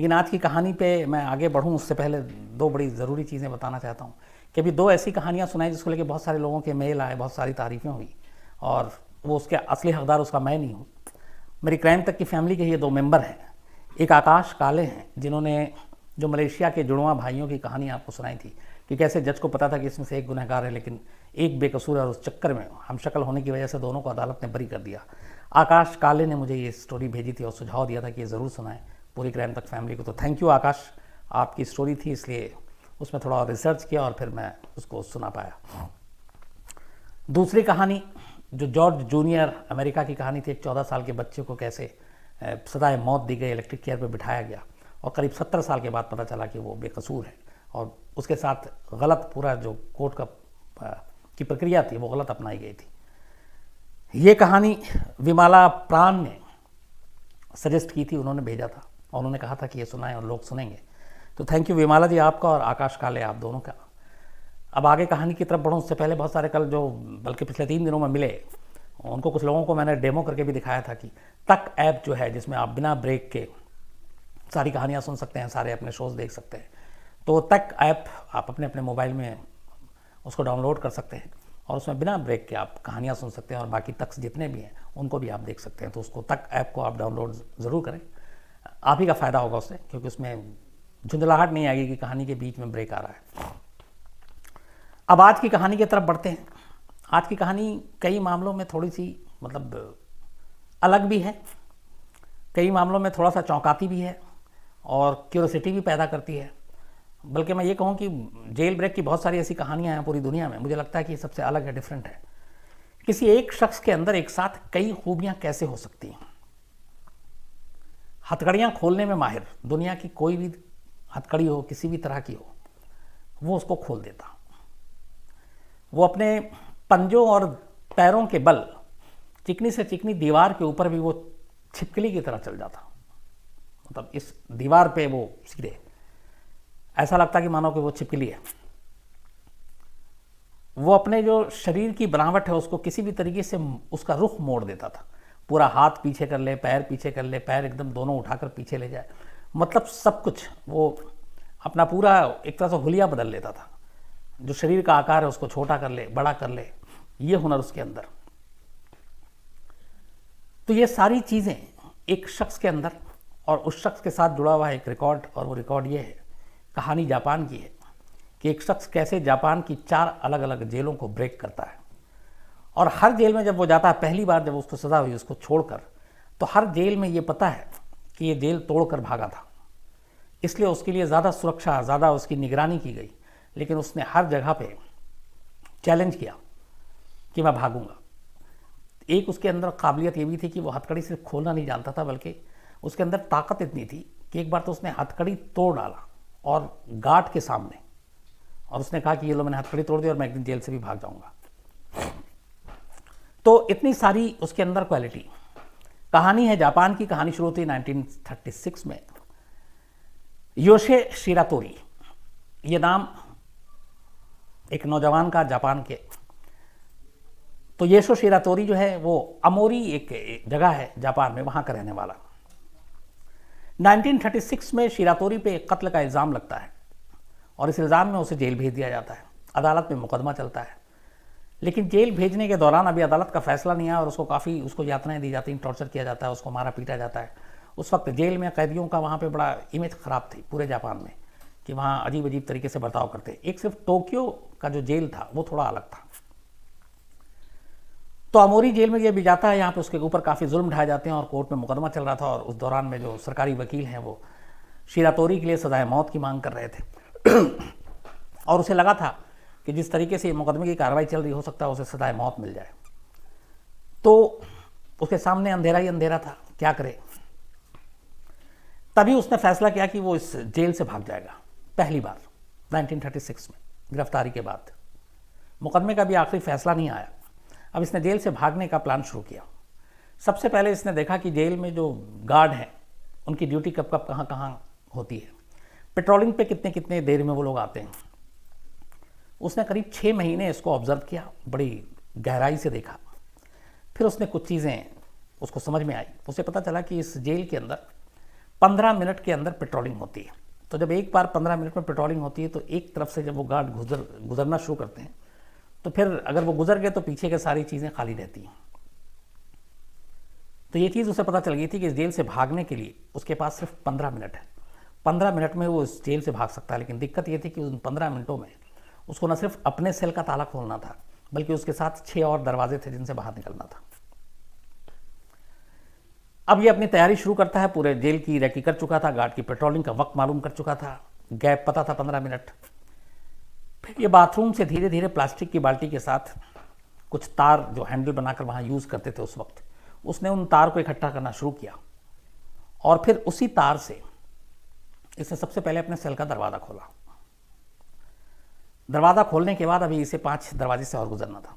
लेकिन आज की कहानी पे मैं आगे बढ़ूं उससे पहले दो बड़ी ज़रूरी चीज़ें बताना चाहता हूं कि अभी दो ऐसी कहानियां सुनाई जिसको लेके बहुत सारे लोगों के मेल आए, बहुत सारी तारीफ़ें हुई, और वो उसके असली हकदार उसका मैं नहीं हूँ। मेरी क्राइम तक की फैमिली के ये दो मेंबर हैं। एक आकाश काले हैं जिन्होंने जो मलेशिया के जुड़वा भाइयों की कहानी आपको सुनाई थी कि कैसे जज को पता था कि इसमें से एक गुनहगार है लेकिन एक बेकसूर है, और उस चक्कर में हम शक्ल होने की वजह से दोनों को अदालत ने बरी कर दिया। आकाश काले ने मुझे ये स्टोरी भेजी थी और सुझाव दिया था कि ये ज़रूर सुनाएं पूरी क्राइम तक फैमिली को। तो थैंक यू आकाश, आपकी स्टोरी थी इसलिए उसमें थोड़ा और रिसर्च किया और फिर मैं उसको सुना पाया। दूसरी कहानी जो जॉर्ज जूनियर अमेरिका की कहानी थी, एक 14 साल के बच्चे को कैसे सदाए मौत दी गई, इलेक्ट्रिक चेयर पर बिठाया गया और करीब 70 साल के बाद पता चला कि वो बेकसूर है और उसके साथ गलत पूरा जो कोर्ट का की प्रक्रिया थी वो गलत अपनाई गई थी। ये कहानी विमाला प्राण ने सजेस्ट की थी, उन्होंने भेजा था और उन्होंने कहा था कि ये सुनाएं और लोग सुनेंगे। तो थैंक यू विमाला जी आपका और आकाश काले आप दोनों का। अब आगे कहानी की तरफ बढ़ूँ उससे पहले बहुत सारे कल जो बल्कि पिछले 3 दिनों में मिले उनको कुछ लोगों को मैंने डेमो करके भी दिखाया था कि तक ऐप जो है जिसमें आप बिना ब्रेक के सारी कहानियाँ सुन सकते हैं, सारे अपने शोज़ देख सकते हैं। तो तक ऐप आप अपने अपने मोबाइल में उसको डाउनलोड कर सकते हैं और उसमें बिना ब्रेक के आप कहानियाँ सुन सकते हैं और बाकी तक्स जितने भी हैं उनको भी आप देख सकते हैं। तो उसको तक ऐप को आप डाउनलोड ज़रूर करें, आप ही का फ़ायदा होगा उससे, क्योंकि उसमें झुंझलाहट नहीं आएगी कि कहानी के बीच में ब्रेक आ रहा है। अब आज की कहानी की तरफ बढ़ते हैं। आज की कहानी कई मामलों में थोड़ी सी मतलब अलग भी है, कई मामलों में थोड़ा सा चौंकाती भी है और क्यूरियोसिटी भी पैदा करती है। बल्कि मैं ये कहूँ कि जेल ब्रेक की बहुत सारी ऐसी कहानियाँ हैं पूरी दुनिया में, मुझे लगता है कि ये सबसे अलग है, डिफरेंट है। किसी एक शख्स के अंदर एक साथ कई खूबियाँ कैसे हो सकती हैं। हथकड़ियाँ खोलने में माहिर, दुनिया की कोई भी हथकड़ी हो, किसी भी तरह की हो, वो उसको खोल देता। वो अपने पंजों और पैरों के बल चिकनी से चिकनी दीवार के ऊपर भी वो छिपकली की तरह चल जाता। मतलब इस दीवार पे वो सीधे ऐसा लगता कि मानो कि वो छिपकली है। वो अपने जो शरीर की बनावट है उसको किसी भी तरीके से उसका रुख मोड़ देता था। पूरा हाथ पीछे कर ले, पैर पीछे कर ले, पैर एकदम दोनों उठाकर पीछे ले जाए, मतलब सब कुछ वो अपना पूरा एक तरह से हुलिया बदल लेता था। जो शरीर का आकार है उसको छोटा कर ले, बड़ा कर ले, ये हुनर उसके अंदर। तो ये सारी चीज़ें एक शख्स के अंदर और उस शख्स के साथ जुड़ा हुआ है एक रिकॉर्ड, और वो रिकॉर्ड ये है, कहानी जापान की है कि एक शख्स कैसे जापान की 4 अलग अलग जेलों को ब्रेक करता है। और हर जेल में जब वो जाता है, पहली बार जब उसको सज़ा हुई उसको छोड़कर, तो हर जेल में ये पता है कि ये जेल तोड़कर भागा था, इसलिए उसके लिए ज़्यादा सुरक्षा, ज़्यादा उसकी निगरानी की गई। लेकिन उसने हर जगह पे चैलेंज किया कि मैं भागूंगा। एक उसके अंदर काबिलियत ये भी थी कि वो हथकड़ी सिर्फ खोलना नहीं जानता था, बल्कि उसके अंदर ताकत इतनी थी कि एक बार तो उसने हथकड़ी तोड़ डाला और गार्ड के सामने, और उसने कहा कि ये लो मैंने हथकड़ी तोड़ दी और मैं एक दिन जेल से भी भाग जाऊंगा। तो इतनी सारी उसके अंदर क्वालिटी। कहानी है जापान की, कहानी शुरू हुई 1936 में। योशे शिरातोरी, ये नाम एक नौजवान का जापान के। तो योशे शिरातोरी जो है वो अमोरी एक जगह है जापान में, वहां का रहने वाला। 1936 में शिरातोरी पे एक कत्ल का इल्ज़ाम लगता है और इस इल्ज़ाम में उसे जेल भेज दिया जाता है। अदालत में मुकदमा चलता है, लेकिन जेल भेजने के दौरान अभी अदालत का फैसला नहीं आया और उसको यातनाएं दी जाती हैं, टॉर्चर किया जाता है, उसको मारा पीटा जाता है। उस वक्त जेल में कैदियों का वहाँ पे बड़ा इमेज ख़राब थी पूरे जापान में कि वहाँ अजीब अजीब तरीके से बर्ताव करते। एक सिर्फ टोक्यो का जो जेल था वो थोड़ा अलग था। तो अमोरी जेल में ये भी जाता है, यहाँ पे उसके ऊपर काफ़ी जुल्म ढाए जाते हैं और कोर्ट में मुकदमा चल रहा था। और उस दौरान में जो सरकारी वकील हैं वो शिरातोरी के लिए सजाए मौत की मांग कर रहे थे और उसे लगा था कि जिस तरीके से मुकदमे की कार्रवाई चल रही, हो सकता है उसे सजाए मौत मिल जाए। तो उसके सामने अंधेरा ही अंधेरा था, क्या करे। तभी उसने फैसला किया कि वो इस जेल से भाग जाएगा पहली बार 1936 में गिरफ्तारी के बाद। मुकदमे का भी आखिरी फैसला नहीं आया। अब इसने जेल से भागने का प्लान शुरू किया। सबसे पहले इसने देखा कि जेल में जो गार्ड हैं उनकी ड्यूटी कब कब कहाँ कहाँ होती है, पेट्रोलिंग पे कितने कितने देर में वो लोग आते हैं। उसने करीब 6 महीने इसको ऑब्जर्व किया, बड़ी गहराई से देखा। फिर उसने कुछ चीज़ें उसको समझ में आई। उसे पता चला कि इस जेल के अंदर 15 मिनट के अंदर पेट्रोलिंग होती है। तो जब एक बार 15 मिनट में पेट्रोलिंग होती है तो एक तरफ से जब वो गार्ड गुजरना शुरू करते हैं तो फिर अगर वो गुजर गए तो पीछे के सारी चीज़ें खाली रहती हैं। तो ये चीज़ उसे पता चल गई थी कि इस जेल से भागने के लिए उसके पास सिर्फ 15 मिनट है। 15 मिनट में वो इस जेल से भाग सकता है, लेकिन दिक्कत ये थी कि उन 15 मिनटों में उसको न सिर्फ अपने सेल का ताला खोलना था, बल्कि उसके साथ 6 और दरवाजे थे जिनसे बाहर निकलना था। अब ये अपनी तैयारी शुरू करता है, पूरे जेल की रेकी कर चुका था, गार्ड की पेट्रोलिंग का वक्त मालूम कर चुका था, गैप पता था 15 मिनट। फिर ये बाथरूम से धीरे धीरे प्लास्टिक की बाल्टी के साथ कुछ तार जो हैंडल बनाकर वहाँ यूज़ करते थे उस वक्त, उसने उन तार को इकट्ठा करना शुरू किया और फिर उसी तार से इसने सबसे पहले अपने सेल का दरवाज़ा खोला। दरवाज़ा खोलने के बाद अभी इसे 5 दरवाजे से और गुजरना था।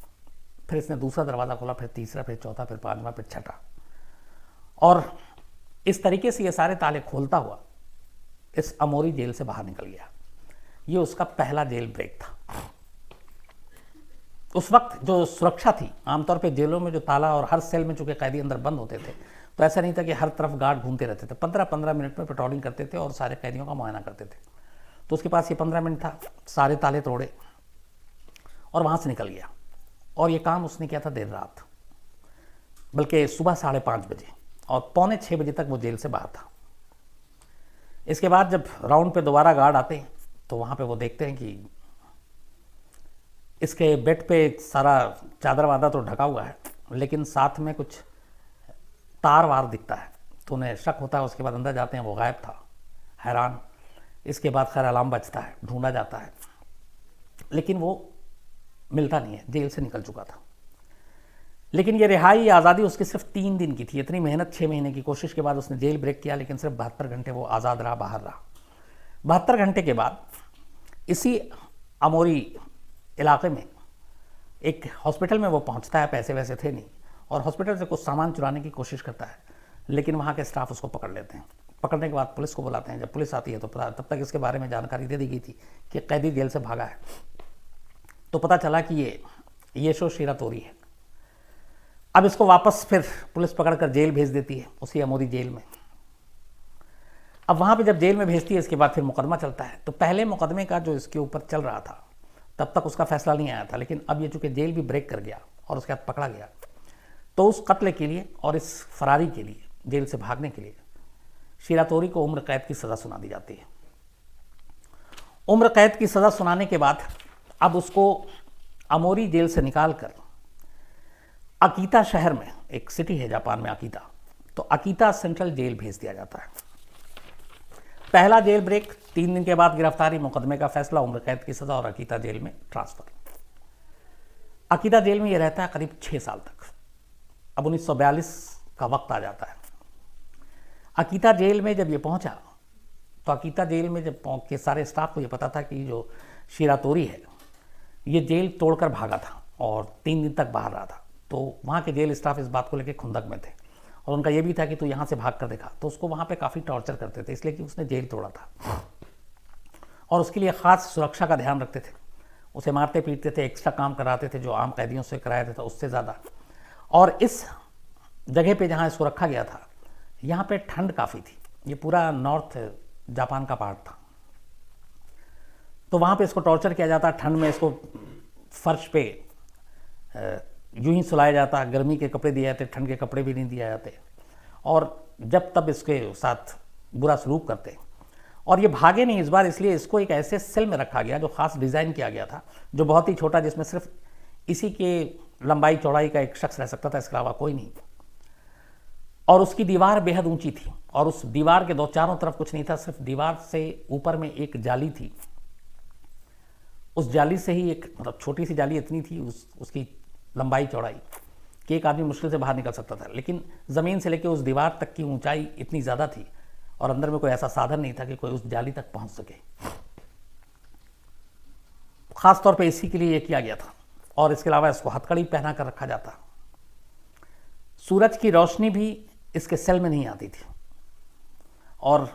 फिर इसने दूसरा दरवाज़ा खोला, फिर तीसरा, फिर चौथा, फिर 5वां, फिर 6ठा, और इस तरीके से ये सारे ताले खोलता हुआ इस अमोरी जेल से बाहर निकल गया। ये उसका पहला जेल ब्रेक था। उस वक्त जो सुरक्षा थी, आमतौर पे जेलों में जो ताला और हर सेल में चूंकि कैदी अंदर बंद होते थे तो ऐसा नहीं था कि हर तरफ गार्ड घूमते रहते थे। 15-15 मिनट में पेट्रोलिंग करते थे और सारे कैदियों का मुआयना करते थे। तो उसके पास ये 15 मिनट था, सारे ताले तोड़े और वहाँ से निकल गया। और ये काम उसने किया था देर रात, बल्कि सुबह 5:30 बजे, और 5:45 बजे तक वो जेल से बाहर था। इसके बाद जब राउंड पे दोबारा गार्ड आते हैं तो वहाँ पे वो देखते हैं कि इसके बेड पे सारा चादर वादर तो ढका हुआ है, लेकिन साथ में कुछ तार वार दिखता है। तो उन्हें शक होता है। उसके बाद अंदर जाते हैं, वो गायब था। हैरान। इसके बाद खैर अलार्म बजता है, ढूंढा जाता है, लेकिन वो मिलता नहीं है, जेल से निकल चुका था। लेकिन ये रिहाई, आज़ादी उसकी सिर्फ 3 दिन की थी। इतनी मेहनत, 6 महीने की कोशिश के बाद उसने जेल ब्रेक किया, लेकिन सिर्फ 72 घंटे वो आज़ाद रहा, बाहर रहा। 72 घंटे के बाद इसी अमोरी इलाके में एक हॉस्पिटल में वो पहुंचता है। पैसे वैसे थे नहीं, और हॉस्पिटल से कुछ सामान चुराने की कोशिश करता है, लेकिन वहाँ के स्टाफ उसको पकड़ लेते हैं। पकड़ने के बाद पुलिस को बुलाते हैं। जब पुलिस आती है तो तब तक इसके बारे में जानकारी दे दी गई थी कि कैदी जेल से भागा है। तो पता चला कि ये येशो शिरातोरी है। अब इसको वापस फिर पुलिस पकड़कर जेल भेज देती है, उसी अमोरी जेल में। अब वहाँ पे जब जेल में भेजती है, इसके बाद फिर मुकदमा चलता है। तो पहले मुकदमे का जो इसके ऊपर चल रहा था, तब तक उसका फैसला नहीं आया था, लेकिन अब ये चूंकि जेल भी ब्रेक कर गया और उसके बाद पकड़ा गया, तो उस कत्ल के लिए और इस फरारी के लिए, जेल से भागने के लिए, शिरातोरी को उम्र कैद की सज़ा सुना दी जाती है। उम्र कैद की सज़ा सुनाने के बाद अब उसको अमोरी जेल से निकालकर अकीता शहर में, एक सिटी है जापान में अकीता, तो अकीता सेंट्रल जेल भेज दिया जाता है। पहला जेल ब्रेक, 3 दिन के बाद गिरफ्तारी, मुकदमे का फैसला, उम्र कैद की सज़ा और अकीता जेल में ट्रांसफ़र। अकीता जेल में ये रहता है करीब 6 साल तक। अब 1942 का वक्त आ जाता है। अकीता जेल में जब ये पहुंचा तो अकीता जेल में जब पहुंच के सारे स्टाफ को ये पता था कि जो शिरातोरी है ये जेल तोड़कर भागा था और 3 दिन तक बाहर रहा था। तो वहाँ के जेल स्टाफ इस बात को लेकर खुंदक में थे, और उनका ये भी था कि तू यहाँ से भाग कर देखा। तो उसको वहाँ पे काफ़ी टॉर्चर करते थे, इसलिए कि उसने जेल तोड़ा था, और उसके लिए ख़ास सुरक्षा का ध्यान रखते थे। उसे मारते पीटते थे, एक्स्ट्रा काम कराते थे जो आम कैदियों से कराया था उससे ज़्यादा। और इस जगह पे जहाँ इसको रखा गया था, यहाँ पे ठंड काफ़ी थी। ये पूरा नॉर्थ जापान का पार्ट था, तो वहाँ पे इसको टॉर्चर किया जाता। ठंड में इसको फर्श पे यूं ही सुलाया जाता, गर्मी के कपड़े दिए जाते, ठंड के कपड़े भी नहीं दिए जाते, और जब तब इसके साथ बुरा सलूक करते। और ये भागे नहीं इस बार, इसलिए इसको एक ऐसे सेल में रखा गया जो ख़ास डिज़ाइन किया गया था, जो बहुत ही छोटा, जिसमें सिर्फ इसी के लंबाई चौड़ाई का एक शख्स रह सकता था, इसके अलावा कोई नहीं। और उसकी दीवार बेहद ऊंची थी, और उस दीवार के 2 चारों तरफ कुछ नहीं था, सिर्फ दीवार से ऊपर में एक जाली थी। उस जाली से ही एक, मतलब छोटी सी जाली इतनी थी, उसकी लंबाई चौड़ाई कि एक आदमी मुश्किल से बाहर निकल सकता था। लेकिन ज़मीन से लेकर उस दीवार तक की ऊंचाई इतनी ज़्यादा थी, और अंदर में कोई ऐसा साधन नहीं था कि कोई उस जाली तक पहुंच सके। ख़ास तौर पे इसी के लिए ये किया गया था। और इसके अलावा इसको हथकड़ी पहना कर रखा जाता। सूरज की रोशनी भी इसके सेल में नहीं आती थी, और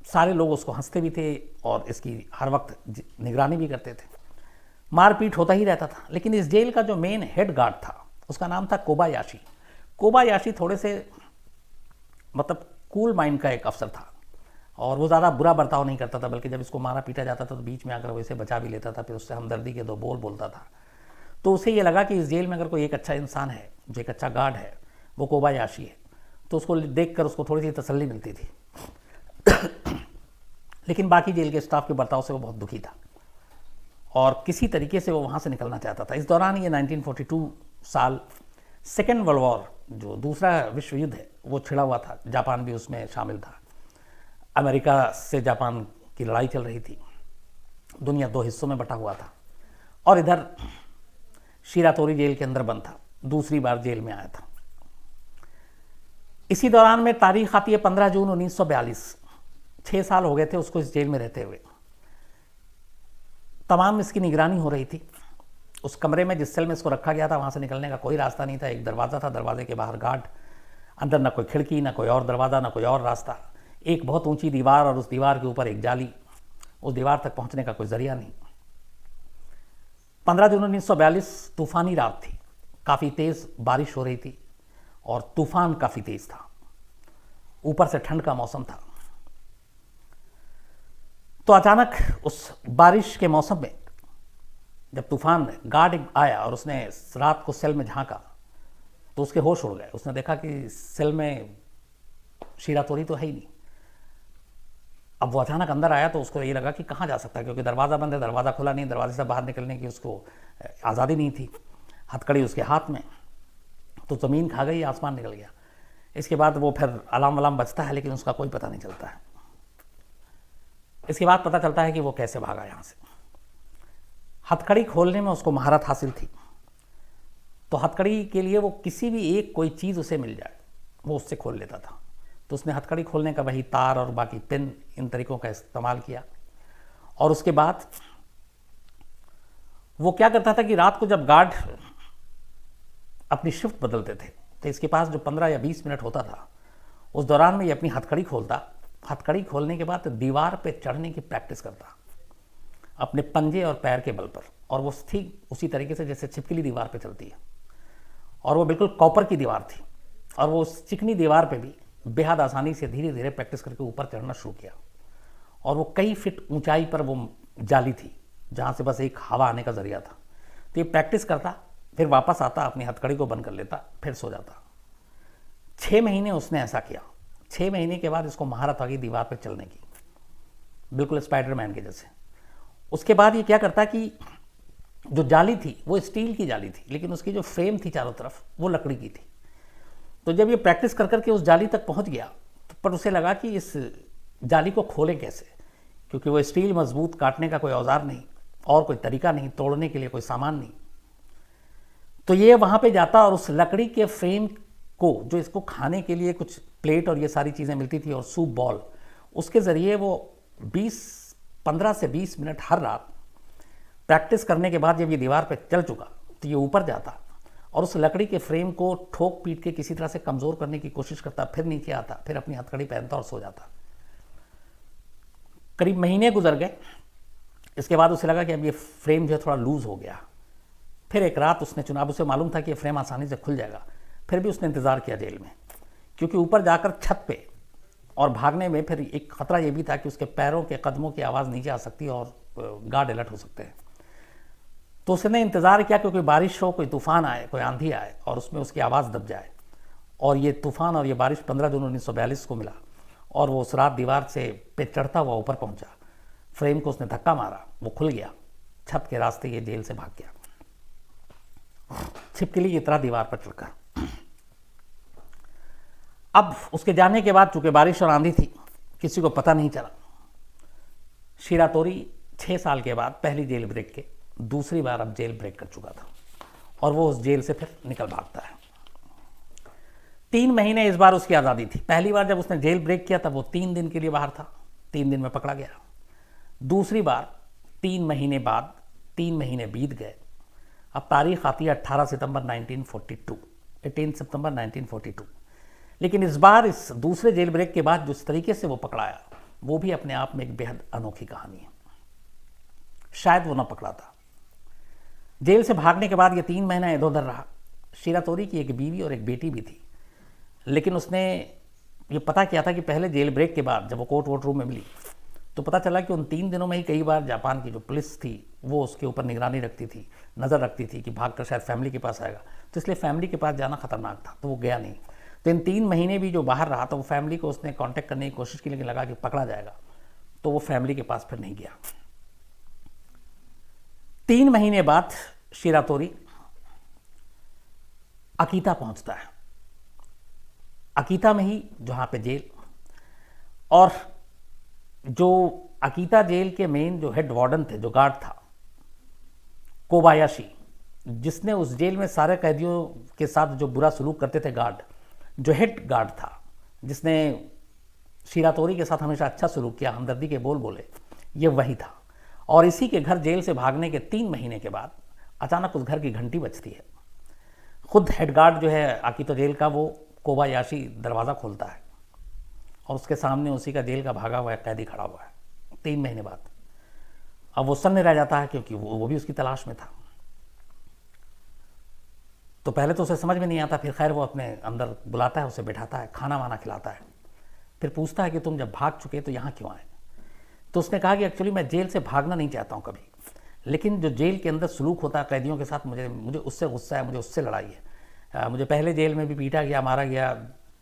सारे लोग उसको हंसते भी थे और इसकी हर वक्त निगरानी भी करते थे। मारपीट होता ही रहता था। लेकिन इस जेल का जो मेन हेड गार्ड था, उसका नाम था कोबायाशी। कोबायाशी थोड़े से, मतलब कूल माइंड का एक अफसर था और वो ज़्यादा बुरा बर्ताव नहीं करता था, बल्कि जब इसको मारा पीटा जाता था तो बीच में आकर वो इसे बचा भी लेता था, फिर उससे हमदर्दी के दो बोल बोलता था। तो उसे ये लगा कि इस जेल में अगर कोई एक अच्छा इंसान है, जो एक अच्छा गार्ड है, वो कोबायाशी है, तो उसको देखकर उसको थोड़ी सी तसल्ली मिलती थी। लेकिन बाकी जेल के स्टाफ के बर्ताव से वो बहुत दुखी था और किसी तरीके से वो वहाँ से निकलना चाहता था। इस दौरान ये 1942 साल सेकेंड वर्ल्ड वॉर, जो दूसरा विश्व युद्ध है, वो छिड़ा हुआ था। जापान भी उसमें शामिल था। अमेरिका से जापान की लड़ाई चल रही थी। दुनिया दो हिस्सों में बटा हुआ था और इधर शिरातोरी जेल के अंदर बंद था, दूसरी बार जेल में आया था। इसी दौरान में तारीख आती है 15 जून 1942। 6 साल हो गए थे उसको इस जेल में रहते हुए। तमाम इसकी निगरानी हो रही थी। उस कमरे में, जिस सेल में इसको रखा गया था, वहाँ से निकलने का कोई रास्ता नहीं था। एक दरवाज़ा था, दरवाजे के बाहर गार्ड, अंदर ना कोई खिड़की, ना कोई और दरवाज़ा, ना कोई और रास्ता। एक बहुत ऊंची दीवार और उस दीवार के ऊपर एक जाली। उस दीवार तक पहुँचने का कोई जरिया नहीं। 15 जून 1942 तूफ़ानी रात थी। काफ़ी तेज़ बारिश हो रही थी और तूफ़ान काफ़ी तेज़ था। ऊपर से ठंड का मौसम था। तो अचानक उस बारिश के मौसम में जब तूफान गार्ड आया और उसने रात को सेल में झांका तो उसके होश उड़ गए। उसने देखा कि सेल में शिरातोरी तो है ही नहीं। अब वो अचानक अंदर आया तो उसको ये लगा कि कहाँ जा सकता है, क्योंकि दरवाज़ा बंद है, दरवाज़ा खुला नहीं, दरवाजे से बाहर निकलने की उसको आज़ादी नहीं थी। हथकड़ी उसके हाथ में, तो ज़मीन खा गई, आसमान निकल गया। इसके बाद वो फिर अलार्म वलाम बजता है, लेकिन उसका कोई पता नहीं चलता है। इसके बाद पता चलता है कि वो कैसे भागा यहाँ से। हथकड़ी खोलने में उसको महारत हासिल थी, तो हथकड़ी के लिए वो किसी भी एक कोई चीज़ उसे मिल जाए वो उससे खोल लेता था। तो उसने हथकड़ी खोलने का वही तार और बाकी पिन, इन तरीक़ों का इस्तेमाल किया। और उसके बाद वो क्या करता था कि रात को जब गार्ड अपनी शिफ्ट बदलते थे तो इसके पास जो 15 या 20 मिनट होता था, उस दौरान में ये अपनी हथकड़ी खोलता। हथकड़ी खोलने के बाद दीवार पे चढ़ने की प्रैक्टिस करता अपने पंजे और पैर के बल पर, और वो ठीक उसी तरीके से जैसे छिपकली दीवार पे चलती है। और वो बिल्कुल कॉपर की दीवार थी, और वो उस चिकनी दीवार पे भी बेहद आसानी से धीरे धीरे प्रैक्टिस करके ऊपर चढ़ना शुरू किया। और वो कई फीट ऊंचाई पर वो जाली थी जहाँ से बस एक हवा आने का जरिया था। तो ये प्रैक्टिस करता, फिर वापस आता, अपनी हथकड़ी को बंद कर लेता, फिर सो जाता। 6 महीने उसने ऐसा किया। 6 महीने के बाद इसको महारत आ गई दीवार पर चलने की, बिल्कुल स्पाइडरमैन के जैसे। उसके बाद ये क्या करता कि जो जाली थी वो स्टील की जाली थी, लेकिन उसकी जो फ्रेम थी चारों तरफ वो लकड़ी की थी। तो जब ये प्रैक्टिस कर करके उस जाली तक पहुंच गया, तो पर उसे लगा कि इस जाली को खोलें कैसे, क्योंकि वो स्टील मजबूत, काटने का कोई औजार नहीं और कोई तरीका नहीं, तोड़ने के लिए कोई सामान नहीं। तो ये वहाँ पे जाता और उस लकड़ी के फ्रेम को, जो इसको खाने के लिए कुछ प्लेट और ये सारी चीज़ें मिलती थी और सूप बॉल, उसके ज़रिए वो 15 से 20 मिनट हर रात प्रैक्टिस करने के बाद जब ये दीवार पे चल चुका तो ये ऊपर जाता और उस लकड़ी के फ्रेम को ठोक पीट के किसी तरह से कमज़ोर करने की कोशिश करता, फिर नीचे आता, फिर अपनी हथकड़ी पहनता और सो जाता। करीब महीने गुजर गए। इसके बाद उसे लगा कि अब ये फ्रेम जो है थोड़ा लूज़ हो गया। फिर एक रात उसने चुना, अब उसे मालूम था कि ये फ्रेम आसानी से खुल जाएगा। फिर भी उसने इंतज़ार किया जेल में, क्योंकि ऊपर जाकर छत पे और भागने में फिर एक ख़तरा ये भी था कि उसके पैरों के कदमों की आवाज़ नीचे आ सकती है और गार्ड अलर्ट हो सकते हैं। तो उसने इंतज़ार किया कि कोई बारिश हो, कोई तूफ़ान आए, कोई आंधी आए और उसमें उसकी आवाज़ दब जाए। और ये तूफ़ान और ये बारिश 15 जून 1942 को मिला और वो उस रात दीवार से पे चढ़ता हुआ ऊपर पहुंचा। फ्रेम को उसने धक्का मारा, वो खुल गया। छत के रास्ते ये जेल से भाग गया, छिपकली की तरह दीवार पर चढ़कर। अब उसके जाने के बाद चूंकि बारिश और आंधी थी, किसी को पता नहीं चला। शिरातोरी 6 साल के बाद पहली जेल ब्रेक के दूसरी बार अब जेल ब्रेक कर चुका था और वो उस जेल से फिर निकल भागता है। 3 महीने इस बार उसकी आज़ादी थी। पहली बार जब उसने जेल ब्रेक किया तब वो 3 दिन के लिए बाहर था, 3 दिन में पकड़ा गया। दूसरी बार 3 महीने बाद, 3 महीने बीत गए। अब तारीख आती है 18 सितंबर 1942, 18 सितंबर 1942। लेकिन इस बार इस दूसरे जेल ब्रेक के बाद जिस तरीके से वो पकड़ाया, वो भी अपने आप में एक बेहद अनोखी कहानी है। शायद वो न पकड़ा था। जेल से भागने के बाद ये 3 महीना इधर उधर रहा। शिरातोरी की एक बीवी और एक बेटी भी थी, लेकिन उसने ये पता किया था कि पहले जेल ब्रेक के बाद जब वो कोर्ट रूम में मिली तो पता चला कि उन 3 दिनों में ही कई बार जापान की जो पुलिस थी वो उसके ऊपर निगरानी रखती थी, नज़र रखती थी कि भागकर शायद फैमिली के पास आएगा, तो इसलिए फैमिली के पास जाना खतरनाक था, तो वो गया नहीं। तो इन 3 महीने भी जो बाहर रहा तो वो फैमिली को उसने कांटेक्ट करने की कोशिश की, लेकिन लगा कि पकड़ा जाएगा, तो वो फैमिली के पास फिर नहीं गया। 3 महीने बाद शिरातोरी अकीता पहुंचता है, अकीता में ही जहाँ पे जेल, और जो अकीता जेल के मेन जो हेड वार्डन थे, जो गार्ड था कोबायाशी, जिसने उस जेल में सारे कैदियों के साथ जो बुरा सलूक करते थे गार्ड, जो हेड गार्ड था, जिसने शिरातोरी के साथ हमेशा अच्छा सलूक किया, हमदर्दी के बोल बोले, ये वही था। और इसी के घर जेल से भागने के 3 महीने के बाद अचानक उस घर की घंटी बजती है। खुद हेड गार्ड जो है अकीता जेल का, वो कोबायाशी दरवाज़ा खोलता है और उसके सामने उसी का जेल का भागा हुआ कैदी खड़ा हुआ है 3 महीने बाद। अब वो सन्न रह जाता है क्योंकि वो भी उसकी तलाश में था। तो पहले तो उसे समझ में नहीं आता, फिर खैर वो अपने अंदर बुलाता है, उसे बैठाता है, खाना वाना खिलाता है, फिर पूछता है कि तुम जब भाग चुके तो यहाँ क्यों आए। तो उसने कहा कि एक्चुअली मैं जेल से भागना नहीं चाहता हूँ कभी, लेकिन जो जेल के अंदर सलूक होता है कैदियों के साथ, मुझे उससे गुस्सा है, मुझे उससे लड़ाई है। मुझे पहले जेल में भी पीटा गया, मारा गया,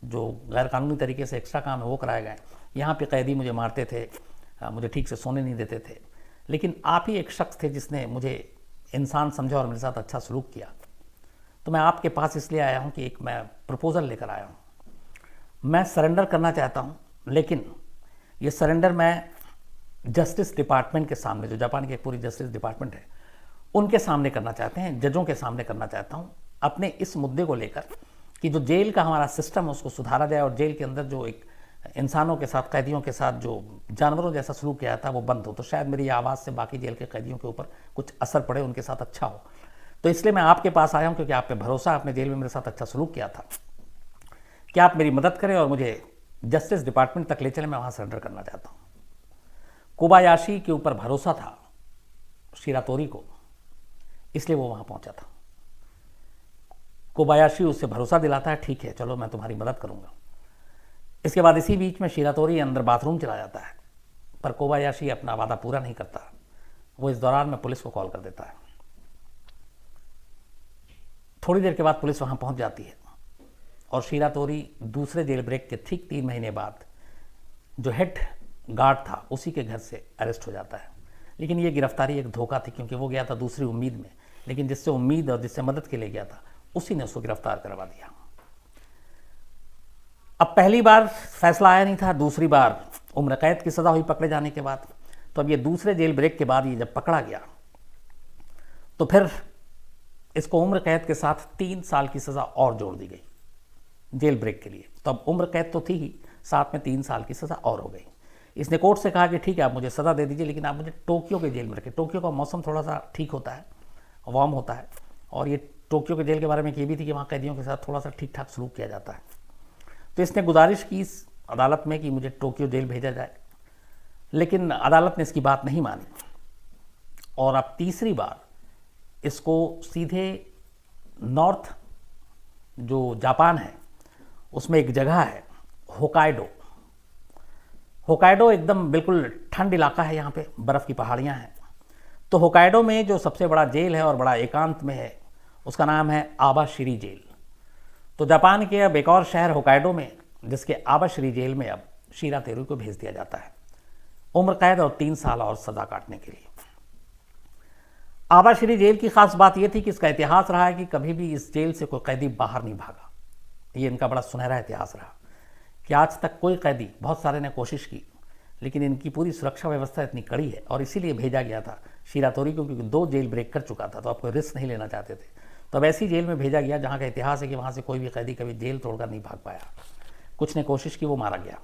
जो गैर कानूनी तरीके से एक्स्ट्रा काम है वो कराए गए। यहाँ पे कैदी मुझे मारते थे, मुझे ठीक से सोने नहीं देते थे, लेकिन आप ही एक शख्स थे जिसने मुझे इंसान समझा और मेरे साथ अच्छा सलूक किया। तो मैं आपके पास इसलिए आया हूँ कि एक मैं प्रपोज़ल लेकर आया हूँ। मैं सरेंडर करना चाहता हूँ, लेकिन ये सरेंडर मैं जस्टिस डिपार्टमेंट के सामने, जो जापान की एक पूरी जस्टिस डिपार्टमेंट है, उनके सामने करना चाहते हैं, जजों के सामने करना चाहता हूँ, अपने इस मुद्दे को लेकर कि जो जेल का हमारा सिस्टम है उसको सुधारा जाए और जेल के अंदर जो एक इंसानों के साथ, कैदियों के साथ जो जानवरों जैसा सलूक किया था वो बंद हो। तो शायद मेरी आवाज़ से बाकी जेल के कैदियों के ऊपर कुछ असर पड़े, उनके साथ अच्छा हो। तो इसलिए मैं आपके पास आया हूँ क्योंकि आप पे भरोसा, आपने जेल में मेरे साथ अच्छा सलूक किया था, कि आप मेरी मदद करें और मुझे जस्टिस डिपार्टमेंट तक ले चले। मैं वहाँ सरेंडर करना चाहता हूँ। कोबायाशी के ऊपर भरोसा था शिरातोरी को, इसलिए वो वहाँ पहुँचा था। कोबायाशी उससे भरोसा दिलाता है, ठीक है चलो मैं तुम्हारी मदद करूँगा। इसके बाद इसी बीच में शिरातोरी अंदर बाथरूम चला जाता है, पर कोबायाशी अपना वादा पूरा नहीं करता। वो इस दौरान में पुलिस को कॉल कर देता है। थोड़ी देर के बाद पुलिस वहाँ पहुँच जाती है और शिरातोरी दूसरे जेल ब्रेक के ठीक 3 महीने बाद जो हेड गार्ड था उसी के घर से अरेस्ट हो जाता है। लेकिन ये गिरफ्तारी एक धोखा थी, क्योंकि वो गया था दूसरी उम्मीद में, लेकिन जिससे उम्मीद और जिससे मदद के लिए गया था उसी ने उसको गिरफ्तार करवा दिया। अब पहली बार फैसला आया नहीं था, दूसरी बार उम्र कैद की सज़ा हुई पकड़े जाने के बाद। तो अब ये दूसरे जेल ब्रेक के बाद ये जब पकड़ा गया तो फिर इसको उम्र कैद के साथ 3 साल की सज़ा और जोड़ दी गई जेल ब्रेक के लिए। तो अब उम्र कैद तो थी ही, साथ में 3 साल की सज़ा और हो गई। इसने कोर्ट से कहा कि ठीक है आप मुझे सज़ा दे दीजिए, लेकिन आप मुझे टोक्यो के जेल में रखें। टोक्यो का मौसम थोड़ा सा ठीक होता है, वार्म होता है, और ये टोक्यो के जेल के बारे में ये भी थी कि वहाँ कैदियों के साथ थोड़ा सा ठीक ठाक सलूक किया जाता है। तो इसने गुजारिश की इस अदालत में कि मुझे टोक्यो जेल भेजा जाए, लेकिन अदालत ने इसकी बात नहीं मानी और अब तीसरी बार इसको सीधे नॉर्थ जो जापान है उसमें एक जगह है होकाइडो। होकाइडो एकदम बिल्कुल ठंड इलाका है, यहाँ पे बर्फ़ की पहाड़ियाँ हैं। तो होकाइडो में जो सबसे बड़ा जेल है और बड़ा एकांत में है उसका नाम है आबाशिरी जेल। तो जापान के अब एक और शहर होकाइडो में, जिसके आबाशिरी जेल में अब शिरातोरी को भेज दिया जाता है उम्र कैद और 3 साल और सज़ा काटने के लिए। आबाशिरी जेल की खास बात यह थी कि इसका इतिहास रहा है कि कभी भी इस जेल से कोई कैदी बाहर नहीं भागा। ये इनका बड़ा सुनहरा इतिहास रहा कि आज तक कोई कैदी, बहुत सारे ने कोशिश की, लेकिन इनकी पूरी सुरक्षा व्यवस्था इतनी कड़ी है और इसीलिए भेजा गया था शिरातोरी को, क्योंकि 2 जेल ब्रेक कर चुका था तो आप कोई रिस्क नहीं लेना चाहते थे। तो अब ऐसी जेल में भेजा गया जहाँ का इतिहास है कि वहाँ से कोई भी कैदी कभी जेल तोड़कर नहीं भाग पाया। कुछ ने कोशिश की, वो मारा गया।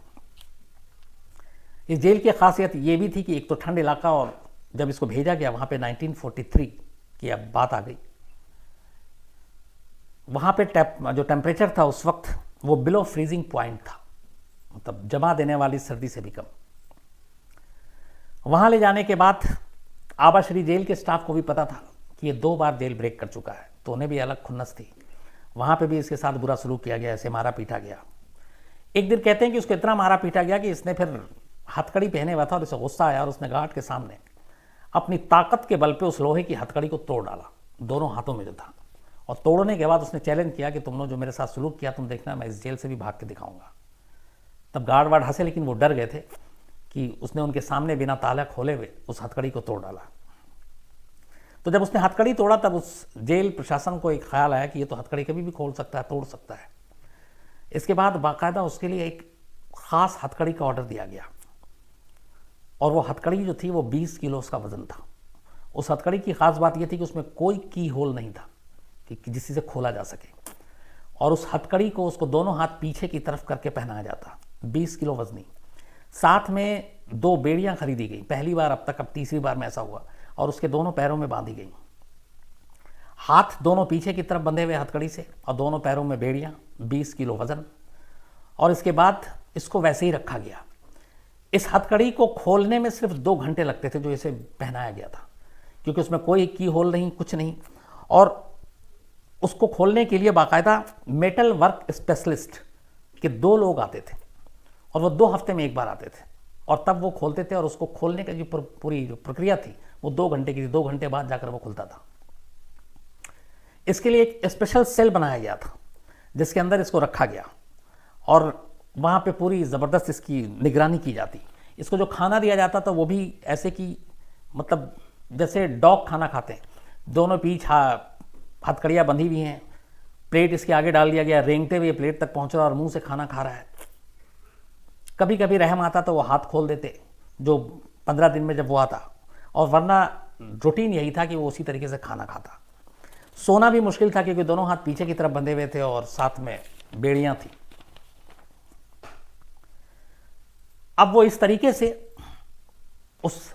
इस जेल की खासियत ये भी थी कि एक तो ठंड इलाका, और जब इसको भेजा गया वहाँ पे 1943 की अब बात आ गई, वहाँ पे जो टेम्परेचर था उस वक्त वो बिलो फ्रीजिंग पॉइंट था, मतलब जमा देने वाली सर्दी से भी कम। वहाँ ले जाने के बाद आबाशिरी जेल के स्टाफ को भी पता था कि ये 2 बार जेल ब्रेक कर चुका है, तो उन्हें भी अलग खुन्नस थी। वहाँ पे भी इसके साथ बुरा सलूक किया गया, ऐसे मारा पीटा गया। एक दिन कहते हैं कि उसको इतना मारा पीटा गया कि इसने फिर हथकड़ी पहने हुआ था और इसे गुस्सा आया और उसने गार्ड के सामने अपनी ताकत के बल पे उस लोहे की हथकड़ी को तोड़ डाला, दोनों हाथों में जो था। और तोड़ने के बाद उसने चैलेंज किया कि तुमने जो मेरे साथ सलूक किया तुम देखना मैं इस जेल से भी भाग के दिखाऊंगा। तब गार्ड वार्ड हंसे, लेकिन वो डर गए थे कि उसने उनके सामने बिना ताला खोले हुए उस हथकड़ी को तोड़ डाला। तो जब उसने हथकड़ी तोड़ा तब उस जेल प्रशासन को एक ख्याल आया कि ये तो हथकड़ी कभी भी खोल सकता है, तोड़ सकता है। इसके बाद बाकायदा उसके लिए एक ख़ास हथकड़ी का ऑर्डर दिया गया और वो हथकड़ी जो थी वो 20 किलो उसका वज़न था। उस हथकड़ी की ख़ास बात ये थी कि उसमें कोई की होल नहीं था कि जिससे खोला जा सके, और उस हथकड़ी को उसको दोनों हाथ पीछे की तरफ करके पहनाया जाता, 20 किलो वजनी। साथ में 2 बेड़ियाँ खरीदी गई, पहली बार अब तक, अब तीसरी बार में ऐसा हुआ, और उसके दोनों पैरों में बांधी गई। हाथ दोनों पीछे की तरफ बंधे हुए हथकड़ी से और दोनों पैरों में बेड़ियाँ, 20 किलो वज़न। और इसके बाद इसको वैसे ही रखा गया। इस हथकड़ी को खोलने में सिर्फ 2 घंटे लगते थे जो इसे पहनाया गया था, क्योंकि उसमें कोई की होल नहीं, कुछ नहीं। और उसको खोलने के लिए बाकायदा मेटल वर्क स्पेशलिस्ट के 2 लोग आते थे और वो 2 हफ्ते में एक बार आते थे और तब वो खोलते थे। और उसको खोलने की जो पूरी जो प्रक्रिया थी वो 2 घंटे की थी, 2 घंटे बाद जाकर वो खुलता था। इसके लिए एक स्पेशल सेल बनाया गया था जिसके अंदर इसको रखा गया और वहाँ पे पूरी ज़बरदस्त इसकी निगरानी की जाती। इसको जो खाना दिया जाता था वो भी ऐसे कि मतलब जैसे डॉग खाना खाते हैं, दोनों पीछ हथकड़ियाँ बंधी हुई हैं, प्लेट इसके आगे डाल दिया गया, रेंगते हुए प्लेट तक पहुँच रहा और मुंह से खाना खा रहा है। कभी कभी रहम आता तो वो हाथ खोल देते, जो 15 दिन में जब वो आता, और वरना रूटीन यही था कि वो उसी तरीके से खाना खाता। सोना भी मुश्किल था क्योंकि दोनों हाथ पीछे की तरफ बंधे हुए थे और साथ में बेड़ियाँ थी। अब वो इस तरीके से उस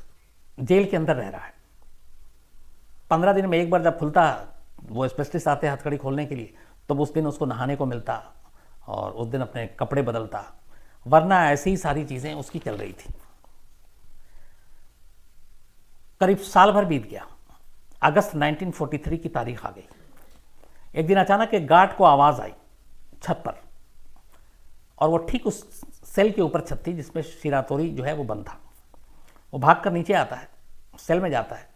जेल के अंदर रह रहा है। 15 दिन में एक बार जब खुलता, वो स्पेशलिस्ट आते हैं हथकड़ी खोलने के लिए, तो उस दिन उसको नहाने को मिलता और उस दिन अपने कपड़े बदलता, वरना ऐसी ही सारी चीज़ें उसकी चल रही थी। करीब साल भर बीत गया। अगस्त 1943 की तारीख आ गई। एक दिन अचानक एक गार्ड को आवाज़ आई छत पर, और वो ठीक उस सेल के ऊपर छत थी जिसमें शिरातोरी जो है वो बंद था। वो भाग कर नीचे आता है, सेल में जाता है,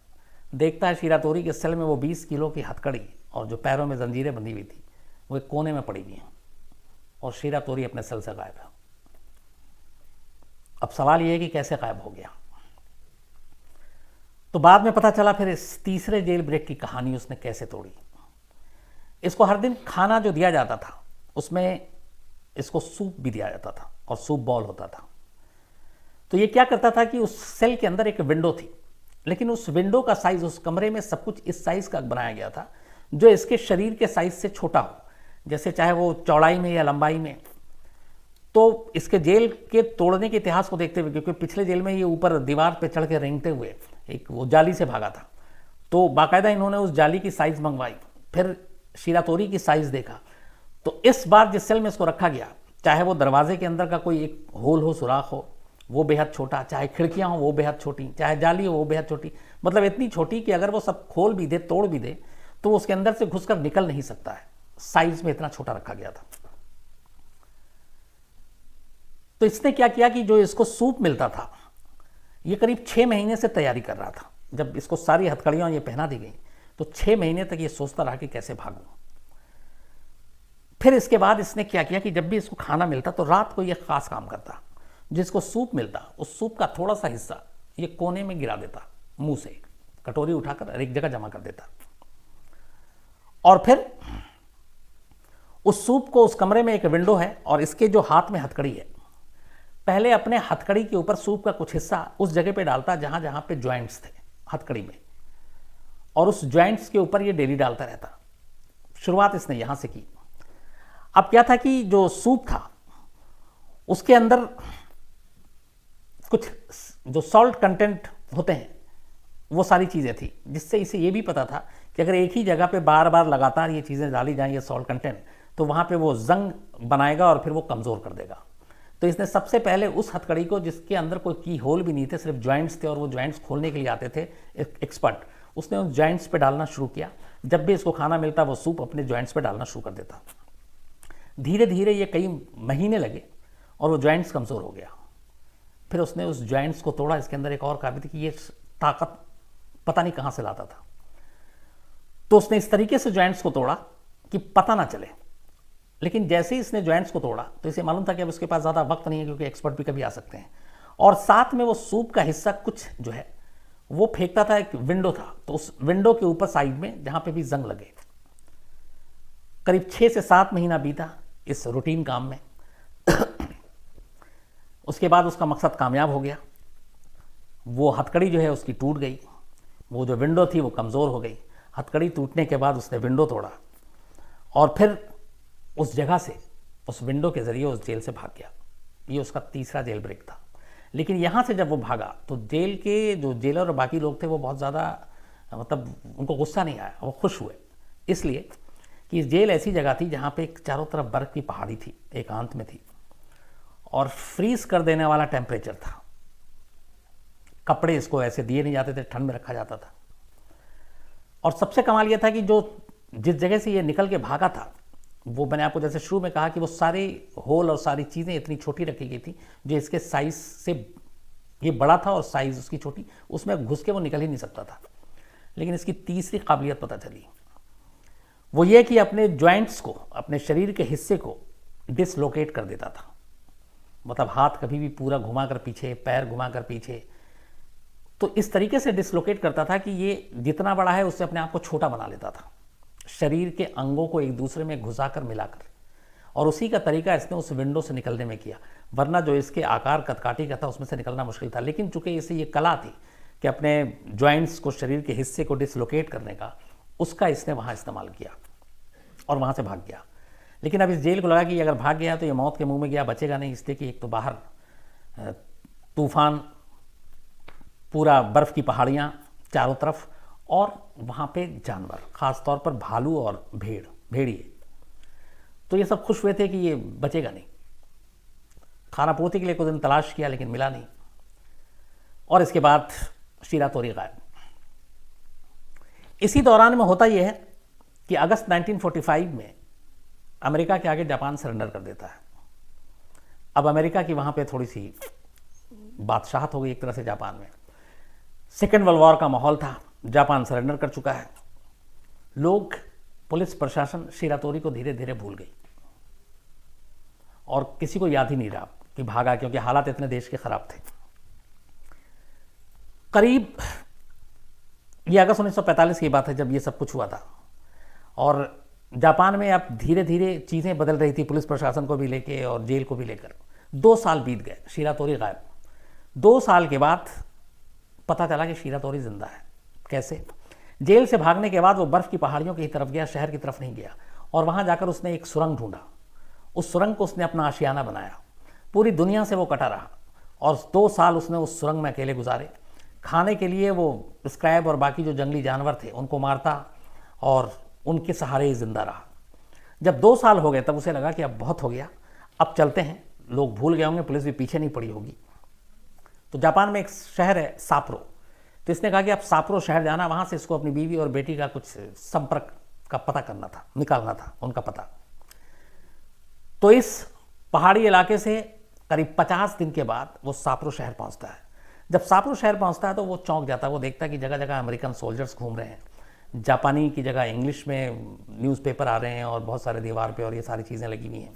देखता है शिरातोरी के सेल में वो 20 किलो की हथकड़ी और जो पैरों में जंजीरें बंधी हुई थी वो एक कोने में पड़ी हुई हैं और शिरातोरी अपने सेल से गायब है। अब सवाल ये है कि कैसे गायब हो गया। तो बाद में पता चला फिर इस तीसरे जेल ब्रेक की कहानी उसने कैसे तोड़ी। इसको हर दिन खाना जो दिया जाता था उसमें इसको सूप भी दिया जाता था और सूप बॉल होता था। तो ये क्या करता था कि उस सेल के अंदर एक विंडो थी, लेकिन उस विंडो का साइज, उस कमरे में सब कुछ इस साइज का बनाया गया था जो इसके शरीर के साइज से छोटा हो, जैसे चाहे वो चौड़ाई में या लंबाई में। तो इसके जेल के तोड़ने के इतिहास को देखते हुए, क्योंकि पिछले जेल में ये ऊपर दीवार पे चढ़ के रेंगते हुए एक वो जाली से भागा था, तो बाकायदा इन्होंने उस जाली की साइज मंगवाई, फिर शिरातोरी की साइज देखा। तो इस बार जिस सेल में इसको रखा गया, चाहे वो दरवाजे के अंदर का कोई एक होल हो, सुराख हो, वो बेहद छोटा, चाहे खिड़कियां हो वो बेहद छोटी, चाहे जाली हो वो बेहद छोटी, मतलब इतनी छोटी कि अगर वो सब खोल भी दे, तोड़ भी दे, तो उसके अंदर से घुसकर निकल नहीं सकता है। साइज में इतना छोटा रखा गया था। तो इसने क्या किया कि जो इसको सूप मिलता था, ये करीब 6 महीने से तैयारी कर रहा था। जब इसको सारी हथकड़ियां ये पहना दी गई तो 6 महीने तक ये सोचता रहा कि कैसे भागूं। फिर इसके बाद इसने क्या किया कि जब भी इसको खाना मिलता तो रात को ये खास काम करता, जिसको सूप मिलता उस सूप का थोड़ा सा हिस्सा ये कोने में गिरा देता, मुंह से कटोरी उठाकर एक जगह जमा कर देता, और फिर उस सूप को, उस कमरे में एक विंडो है और इसके जो हाथ में हथकड़ी है, पहले अपने हथकड़ी के ऊपर सूप का कुछ हिस्सा उस जगह पे डालता जहां जहां पे ज्वाइंट्स थे हथकड़ी में, और उस ज्वाइंट्स के ऊपर ये डेली डालता रहता। शुरुआत इसने यहां से की। अब क्या था कि जो सूप था उसके अंदर कुछ जो सॉल्ट कंटेंट होते हैं वो सारी चीज़ें थी, जिससे इसे ये भी पता था कि अगर एक ही जगह पे बार बार लगातार ये चीज़ें डाली जाएं, ये सॉल्ट कंटेंट, तो वहाँ पे वो जंग बनाएगा और फिर वो कमज़ोर कर देगा। तो इसने सबसे पहले उस हथकड़ी को, जिसके अंदर कोई की होल भी नहीं थे, सिर्फ जॉइंट्स थे और वो जॉइंट्स खोलने के लिए आते थे एक्सपर्ट, उसने उस जॉइंट्स पे डालना शुरू किया। जब भी इसको खाना मिलता वो सूप अपने जॉइंट्स पे डालना शुरू कर देता। धीरे धीरे ये कई महीने लगे और वो जॉइंट्स कमज़ोर हो गया। फिर उसने उस जॉइंट्स को तोड़ा। इसके अंदर एक और काबिल थी कि ये ताकत पता नहीं कहाँ से लाता था। तो उसने इस तरीके से जॉइंट्स को तोड़ा कि पता ना चले। लेकिन जैसे ही इसने जॉइंट्स को तोड़ा तो इसे मालूम था कि अब उसके पास ज़्यादा वक्त नहीं है, क्योंकि एक्सपर्ट भी कभी आ सकते हैं। और साथ में वो सूप का हिस्सा कुछ जो है वो फेंकता था। एक विंडो था, तो उस विंडो के ऊपर साइड में जहाँ पे भी जंग लगे। करीब 6 से 7 महीना बीता इस रूटीन काम में। उसके बाद उसका मकसद कामयाब हो गया। वो हथकड़ी जो है उसकी टूट गई। वो जो विंडो थी वो कमज़ोर हो गई। हथकड़ी टूटने के बाद उसने विंडो तोड़ा और फिर उस जगह से, उस विंडो के ज़रिए उस जेल से भाग गया। ये उसका तीसरा जेल ब्रेक था। लेकिन यहाँ से जब वो भागा तो जेल के जो जेलर और बाकी लोग थे वो बहुत ज़्यादा, मतलब उनको गुस्सा नहीं आया, वो खुश हुए। इसलिए कि जेल ऐसी जगह थी जहाँ पे एक चारों तरफ बर्फ़ की पहाड़ी थी, एकांत में थी, और फ्रीज कर देने वाला टेम्परेचर था। कपड़े इसको ऐसे दिए नहीं जाते थे, ठंड में रखा जाता था। और सबसे कमाल यह था कि जो जिस जगह से ये निकल के भागा था, वो मैंने आपको जैसे शुरू में कहा कि वो सारे होल और सारी चीज़ें इतनी छोटी रखी गई थी जो इसके साइज से ये बड़ा था और साइज़ उसकी छोटी, उसमें घुस के वो निकल ही नहीं सकता था। लेकिन इसकी तीसरी काबिलियत पता चली, वो ये कि अपने जॉइंट्स को, अपने शरीर के हिस्से को डिसलोकेट कर देता था। मतलब हाथ कभी भी पूरा घुमा कर पीछे, पैर घुमा कर पीछे, तो इस तरीके से डिसलोकेट करता था कि ये जितना बड़ा है उससे अपने आप को छोटा बना लेता था, शरीर के अंगों को एक दूसरे में घुसाकर मिलाकर। और उसी का तरीका इसने उस विंडो से निकलने में किया, वरना जो इसके आकार कदकाठी का था उसमें से निकलना मुश्किल था। लेकिन चूंकि इसे ये कला थी कि अपने जॉइंट्स को, शरीर के हिस्से को डिसलोकेट करने का, उसका इसने वहाँ इस्तेमाल किया और वहाँ से भाग गया। लेकिन अब इस जेल को लगा कि अगर भाग गया तो ये मौत के मुंह में गया, बचेगा नहीं। इसलिए कि एक तो बाहर तूफान, पूरा बर्फ़ की पहाड़ियाँ चारों तरफ, और वहाँ पे जानवर, ख़ास तौर पर भालू और भेड़िए। तो ये सब खुश हुए थे कि ये बचेगा नहीं। खाना पूर्ति के लिए कुछ दिन तलाश किया लेकिन मिला नहीं। और इसके बाद शीरा तोरी गायब। इसी दौरान में होता यह है कि अगस्त 1945 में अमेरिका के आगे जापान सरेंडर कर देता है। अब अमेरिका की वहाँ पे थोड़ी सी बादशाहत हो गई एक तरह से जापान में। सेकेंड वर्ल्ड वॉर का माहौल था, जापान सरेंडर कर चुका है। लोग, पुलिस प्रशासन शीरा तोरी को धीरे धीरे भूल गई और किसी को याद ही नहीं रहा कि भागा, क्योंकि हालात इतने देश के खराब थे। करीब ये अगस्त 1945 की बात है जब ये सब कुछ हुआ था, और जापान में अब धीरे धीरे चीज़ें बदल रही थी, पुलिस प्रशासन को भी लेके और जेल को भी लेकर। 2 साल बीत गए, शीरा तोरी गायब। 2 साल के बाद पता चला कि शीरा तोरी जिंदा है। कैसे? जेल से भागने के बाद वो बर्फ़ की पहाड़ियों की तरफ गया, शहर की तरफ नहीं गया, और वहाँ जाकर उसने एक सुरंग ढूंढा। उस सुरंग को उसने अपना आशियाना बनाया। पूरी दुनिया से वो कटा रहा और 2 साल उसने उस सुरंग में अकेले गुजारे। खाने के लिए वो स्क्रैब और बाकी जो जंगली जानवर थे उनको मारता और उनके सहारे ही जिंदा रहा। जब 2 साल हो गए तब उसे लगा कि अब बहुत हो गया, अब चलते हैं। लोग भूल गए होंगे, पुलिस भी पीछे नहीं पड़ी होगी। तो जापान में एक शहर है साप्रो, तो इसने कहा कि अब साप्रो शहर जाना, वहाँ से इसको अपनी बीवी और बेटी का कुछ संपर्क का पता करना था, निकालना था उनका पता। तो इस पहाड़ी इलाके से करीब 50 दिन के बाद वो साप्रो शहर पहुँचता है। जब साप्रो शहर पहुँचता है तो वो चौंक जाता है। वो देखता है कि जगह जगह अमेरिकन सोल्जर्स घूम रहे हैं, जापानी की जगह इंग्लिश में न्यूज़पेपर आ रहे हैं और बहुत सारे दीवार पे और ये सारी चीज़ें लगी हुई हैं।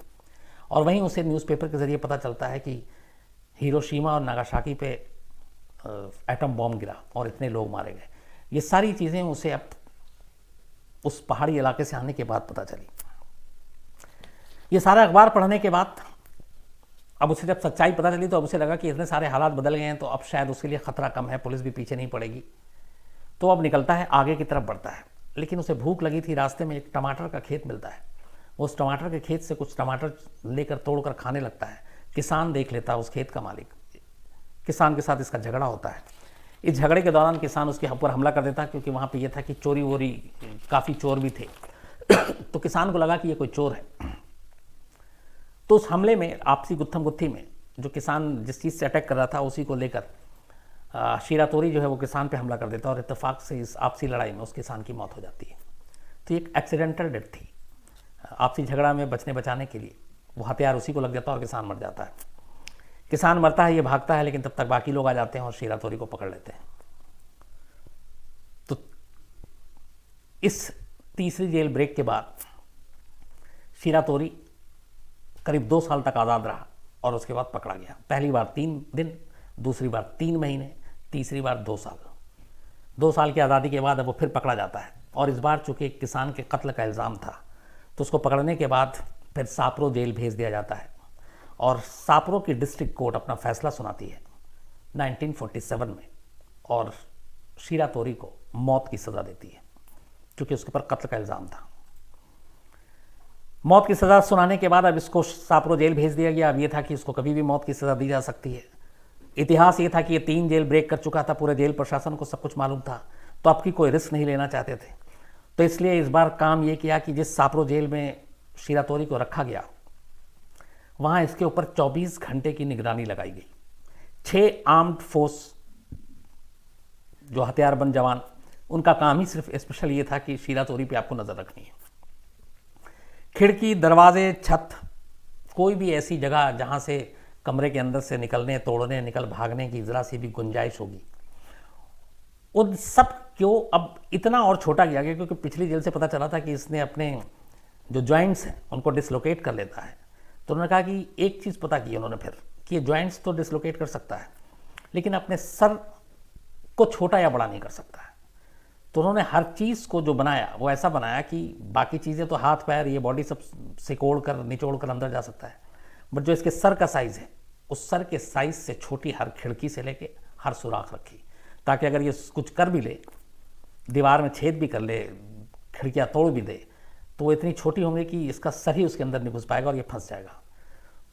और वहीं उसे न्यूज़पेपर के ज़रिए पता चलता है कि हिरोशिमा और नागासाकी पे एटम बॉम्ब गिरा और इतने लोग मारे गए। ये सारी चीज़ें उसे अब उस पहाड़ी इलाके से आने के बाद पता चली। ये सारा अखबार पढ़ने के बाद अब उसे जब सच्चाई पता चली तो अब उसे लगा कि इतने सारे हालात बदल गए हैं तो अब शायद उसके लिए ख़तरा कम है, पुलिस भी पीछे नहीं पड़ेगी। तो अब निकलता है, आगे की तरफ बढ़ता है। लेकिन उसे भूख लगी थी। रास्ते में एक टमाटर का खेत मिलता है। उस टमाटर के खेत से कुछ टमाटर लेकर तोड़कर खाने लगता है। किसान देख लेता है, उस खेत का मालिक। किसान के साथ इसका झगड़ा होता है। इस झगड़े के दौरान किसान उसके ऊपर हमला कर देता है, क्योंकि वहाँ पे ये था कि चोरी वोरी, काफ़ी चोर भी थे। तो किसान को लगा कि ये कोई चोर है। तो उस हमले में, आपसी गुत्थम गुत्थी में, जो किसान जिस चीज़ से अटैक कर रहा था उसी को लेकर शीरा तोरी जो है वो किसान पे हमला कर देता है और इत्तेफाक से इस आपसी लड़ाई में उस किसान की मौत हो जाती है। तो एक एक्सीडेंटल डेथ थी। आपसी झगड़ा में बचने बचाने के लिए वो हथियार उसी को लग जाता है और किसान मर जाता है। किसान मरता है, ये भागता है, लेकिन तब तक बाकी लोग आ जाते हैं और शीरा तोरी को पकड़ लेते हैं। तो इस तीसरी जेल ब्रेक के बाद शीरा तोरी करीब 2 साल तक आज़ाद रहा और उसके बाद पकड़ा गया। पहली बार 3 दिन, दूसरी बार 3 महीने, तीसरी बार 2 साल। 2 साल की आज़ादी के बाद अब वो फिर पकड़ा जाता है और इस बार चूंकि एक किसान के कत्ल का इल्ज़ाम था तो उसको पकड़ने के बाद फिर सापरो जेल भेज दिया जाता है और सापरो की डिस्ट्रिक्ट कोर्ट अपना फैसला सुनाती है 1947 में और शीरा तोरी को मौत की सज़ा देती है क्योंकि उसके ऊपर कत्ल का इल्ज़ाम था। मौत की सज़ा सुनाने के बाद अब इसको सापरो जेल भेज दिया गया। अब ये था कि इसको कभी भी मौत की सज़ा दी जा सकती है। इतिहास ये था कि ये 3 जेल ब्रेक कर चुका था, पूरे जेल प्रशासन को सब कुछ मालूम था, तो अब की कोई रिस्क नहीं लेना चाहते थे। तो इसलिए इस बार काम ये किया कि जिस सापरो जेल में शीरा तोरी को रखा गया वहाँ इसके ऊपर 24 घंटे की निगरानी लगाई गई। 6 आर्म्ड फोर्स जो हथियारबंद जवान, उनका काम ही सिर्फ स्पेशल ये था कि शीरा तोरी पे आपको नज़र रखनी है। खिड़की, दरवाजे, छत, कोई भी ऐसी जगह जहाँ से कमरे के अंदर से निकलने, तोड़ने, निकल भागने की ज़रा सी भी गुंजाइश होगी, उन सब क्यों अब इतना और छोटा किया गया क्योंकि पिछली जेल से पता चला था कि इसने अपने जो जॉइंट्स हैं उनको डिसलोकेट कर लेता है। तो उन्होंने कहा कि एक चीज़ पता की उन्होंने फिर कि ये जॉइंट्स तो डिसलोकेट कर सकता है लेकिन अपने सर को छोटा या बड़ा नहीं कर सकता है। तो उन्होंने हर चीज़ को जो बनाया वो ऐसा बनाया कि बाकी चीज़ें तो हाथ पैर ये बॉडी सब सिकोड़ कर निचोड़ कर अंदर जा सकता है, बट जो इसके सर का साइज़ है उस सर के साइज़ से छोटी हर खिड़की से लेके हर सुराख रखी ताकि अगर ये कुछ कर भी ले, दीवार में छेद भी कर ले, खिड़कियाँ तोड़ भी दे, तो वो इतनी छोटी होंगी कि इसका सर ही उसके अंदर नहीं घुस पाएगा और ये फंस जाएगा।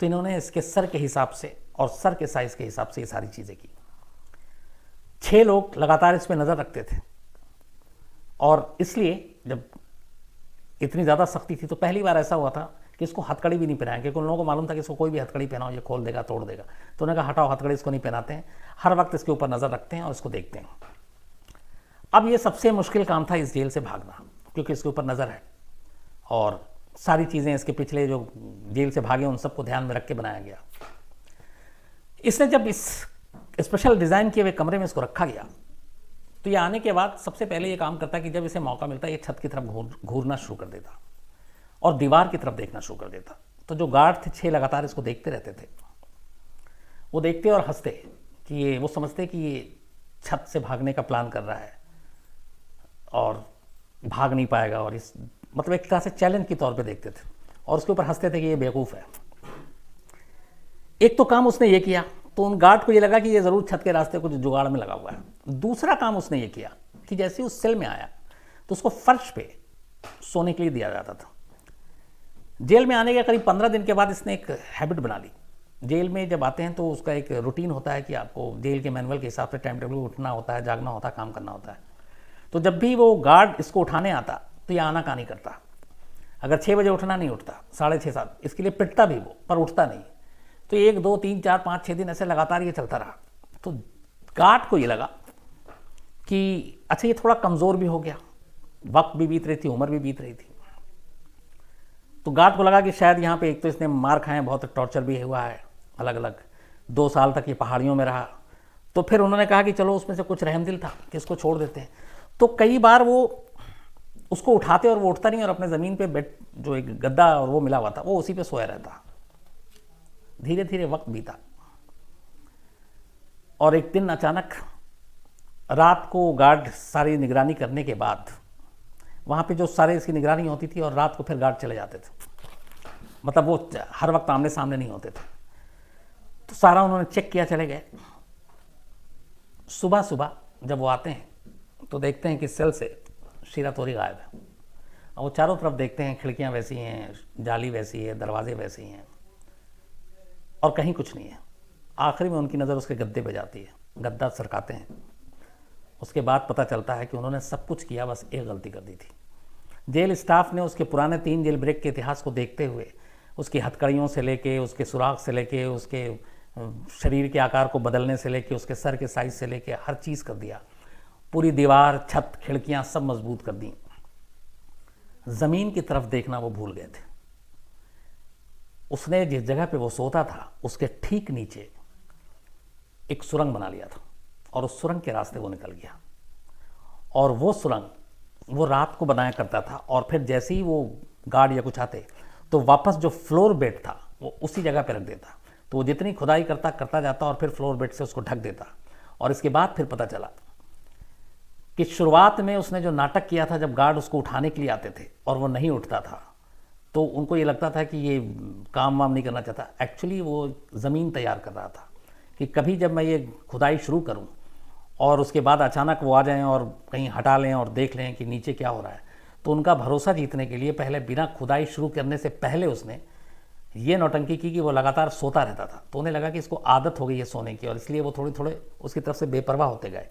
तो इन्होंने इसके सर के हिसाब से और सर के साइज़ के हिसाब से ये सारी चीज़ें की। 6 लोग लगातार इस पर नज़र रखते थे और इसलिए जब इतनी ज़्यादा सख्ती थी तो पहली बार ऐसा हुआ था कि इसको हथकड़ी भी नहीं पहनाया क्योंकि उन लोगों को मालूम था कि इसको कोई भी हथकड़ी पहनाओ ये खोल देगा, तोड़ देगा। तो उन्होंने कहा हटाओ, हथकड़ी इसको नहीं पहनाते हैं, हर वक्त इसके ऊपर नज़र रखते हैं और इसको देखते हैं। अब ये सबसे मुश्किल काम था इस जेल से भागना क्योंकि इसके ऊपर नज़र है और सारी चीज़ें इसके पिछले जो जेल से भागे उन सबको ध्यान में रख के बनाया गया। इसने जब इस स्पेशल डिज़ाइन किए हुए कमरे में इसको रखा गया तो ये आने के बाद सबसे पहले ये काम करता कि जब इसे मौका मिलता ये छत की तरफ घूरना शुरू कर देता और दीवार की तरफ देखना शुरू कर देता। तो जो गार्ड थे 6 लगातार इसको देखते रहते थे, वो देखते और हंसते कि ये, वो समझते कि ये छत से भागने का प्लान कर रहा है और भाग नहीं पाएगा और इस मतलब एक तरह से चैलेंज के तौर पे देखते थे और उसके ऊपर हंसते थे कि ये बेवकूफ़ है। एक तो काम उसने ये किया तो उन गार्ड को ये लगा कि ये ज़रूर छत के रास्ते कुछ जुगाड़ में लगा हुआ है। दूसरा काम उसने ये किया कि जैसे उस सेल में आया तो उसको फर्श पे सोने के लिए दिया जाता था। जेल में आने के करीब 15 दिन के बाद इसने एक हैबिट बना ली। जेल में जब आते हैं तो उसका एक रूटीन होता है कि आपको जेल के मैनुअल के हिसाब से टाइम टेबल उठना होता है, जागना होता है, काम करना होता है। तो जब भी वो गार्ड इसको उठाने आता तो ये आना कहाँ नहीं करता। अगर 6 बजे उठना नहीं उठता, 6:30 7, इसके लिए पिटता भी वो पर उठता नहीं। तो 1 2 3 4 5 6 दिन ऐसे लगातार ये चलता रहा। तो गार्ड को ये लगा कि अच्छा ये थोड़ा कमज़ोर भी हो गया, वक्त भी बीत रही थी, उम्र भी बीत रही थी। तो गार्ड को लगा कि शायद यहाँ पे एक तो इसने मार खाए, बहुत टॉर्चर भी हुआ है अलग अलग, 2 साल तक ये पहाड़ियों में रहा। तो फिर उन्होंने कहा कि चलो उसमें से कुछ रहमदिल था कि इसको छोड़ देते हैं। तो कई बार वो उसको उठाते और वो उठता नहीं और अपने ज़मीन पे बेड जो एक गद्दा और वो मिला हुआ था वो उसी पे सोया रहता। धीरे धीरे वक्त बीता और एक दिन अचानक रात को गार्ड सारी निगरानी करने के बाद वहाँ पे जो सारे इसकी निगरानी होती थी और रात को फिर गार्ड चले जाते थे, मतलब वो हर वक्त आमने सामने नहीं होते थे। तो सारा उन्होंने चेक किया, चले गए। सुबह सुबह जब वो आते हैं तो देखते हैं कि सेल से शीरा तोरी गायब है और वो चारों तरफ देखते हैं, खिड़कियाँ वैसी हैं, जाली वैसी है, दरवाजे वैसे ही हैं और कहीं कुछ नहीं है। आखिरी में उनकी नज़र उसके गद्दे पे जाती है, गद्दा सरकाते हैं। उसके बाद पता चलता है कि उन्होंने सब कुछ किया, बस एक गलती कर दी थी। जेल स्टाफ ने उसके पुराने 3 जेल ब्रेक के इतिहास को देखते हुए उसकी हथकड़ियों से लेके, उसके सुराख से लेके, उसके शरीर के आकार को बदलने से लेके, उसके सर के साइज से लेके हर चीज़ कर दिया। पूरी दीवार, छत, खिड़कियाँ सब मजबूत कर दी। ज़मीन की तरफ देखना वो भूल गए थे। उसने जिस जगह पे वो सोता था उसके ठीक नीचे एक सुरंग बना लिया था और उस सुरंग के रास्ते वो निकल गया। और वो सुरंग वो रात को बनाया करता था और फिर जैसे ही वो गार्ड या कुछ आते तो वापस जो फ्लोर बेड था वो उसी जगह पर रख देता। तो वो जितनी खुदाई करता जाता और फिर फ्लोर बेड से उसको ढक देता। और इसके बाद फिर पता चला कि शुरुआत में उसने जो नाटक किया था, जब गार्ड उसको उठाने के लिए आते थे और वो नहीं उठता था तो उनको ये लगता था कि ये काम वाम नहीं करना चाहता। एक्चुअली वो ज़मीन तैयार कर रहा था कि कभी जब मैं ये खुदाई शुरू करूं और उसके बाद अचानक वो आ जाएं और कहीं हटा लें और देख लें कि नीचे क्या हो रहा है, तो उनका भरोसा जीतने के लिए पहले बिना खुदाई शुरू करने से पहले उसने ये नौटंकी की कि वो लगातार सोता रहता था। तो उन्हें लगा कि इसको आदत हो गई है सोने की और इसलिए वो थोड़े थोड़े उसकी तरफ से बेपरवाह होते गए।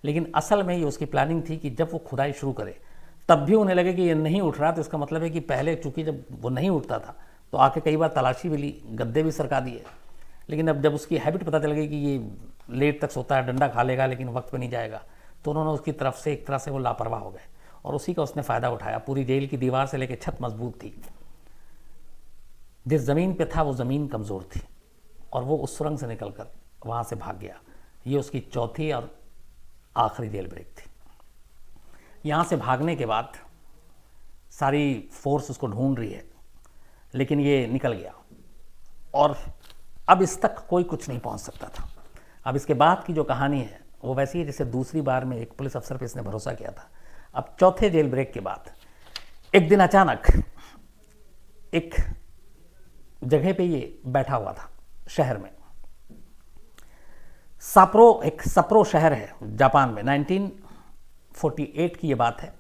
लेकिन असल में ये उसकी प्लानिंग थी कि जब वो खुदाई शुरू करे तब भी उन्हें लगे कि ये नहीं उठ रहा, तो इसका मतलब है कि पहले चूंकि जब वो नहीं उठता था तो आके कई बार तलाशी भी ली, गद्दे भी सरका दिए। लेकिन अब जब उसकी हैबिट पता चल गई कि ये लेट तक सोता है, डंडा खा लेगा लेकिन वक्त पे नहीं जाएगा, तो उन्होंने उसकी तरफ से एक तरह से वो लापरवाह हो गए और उसी का उसने फ़ायदा उठाया। पूरी जेल की दीवार से लेकर छत मजबूत थी, जिस ज़मीन पे था वो ज़मीन कमज़ोर थी और वो उस सुरंग से निकलकर वहाँ से भाग गया। ये उसकी चौथी और आखिरी जेल ब्रेक थी। यहाँ से भागने के बाद सारी फोर्स उसको ढूंढ रही है, लेकिन ये निकल गया और अब इस तक कोई कुछ नहीं पहुँच सकता था। अब इसके बाद की जो कहानी है वो वैसी है जैसे दूसरी बार में एक पुलिस अफसर पे इसने भरोसा किया था। अब चौथे जेल ब्रेक के बाद एक दिन अचानक एक जगह पे ये बैठा हुआ था शहर में, साप्रो, एक सप्रो शहर है जापान में। 1948 की ये बात है।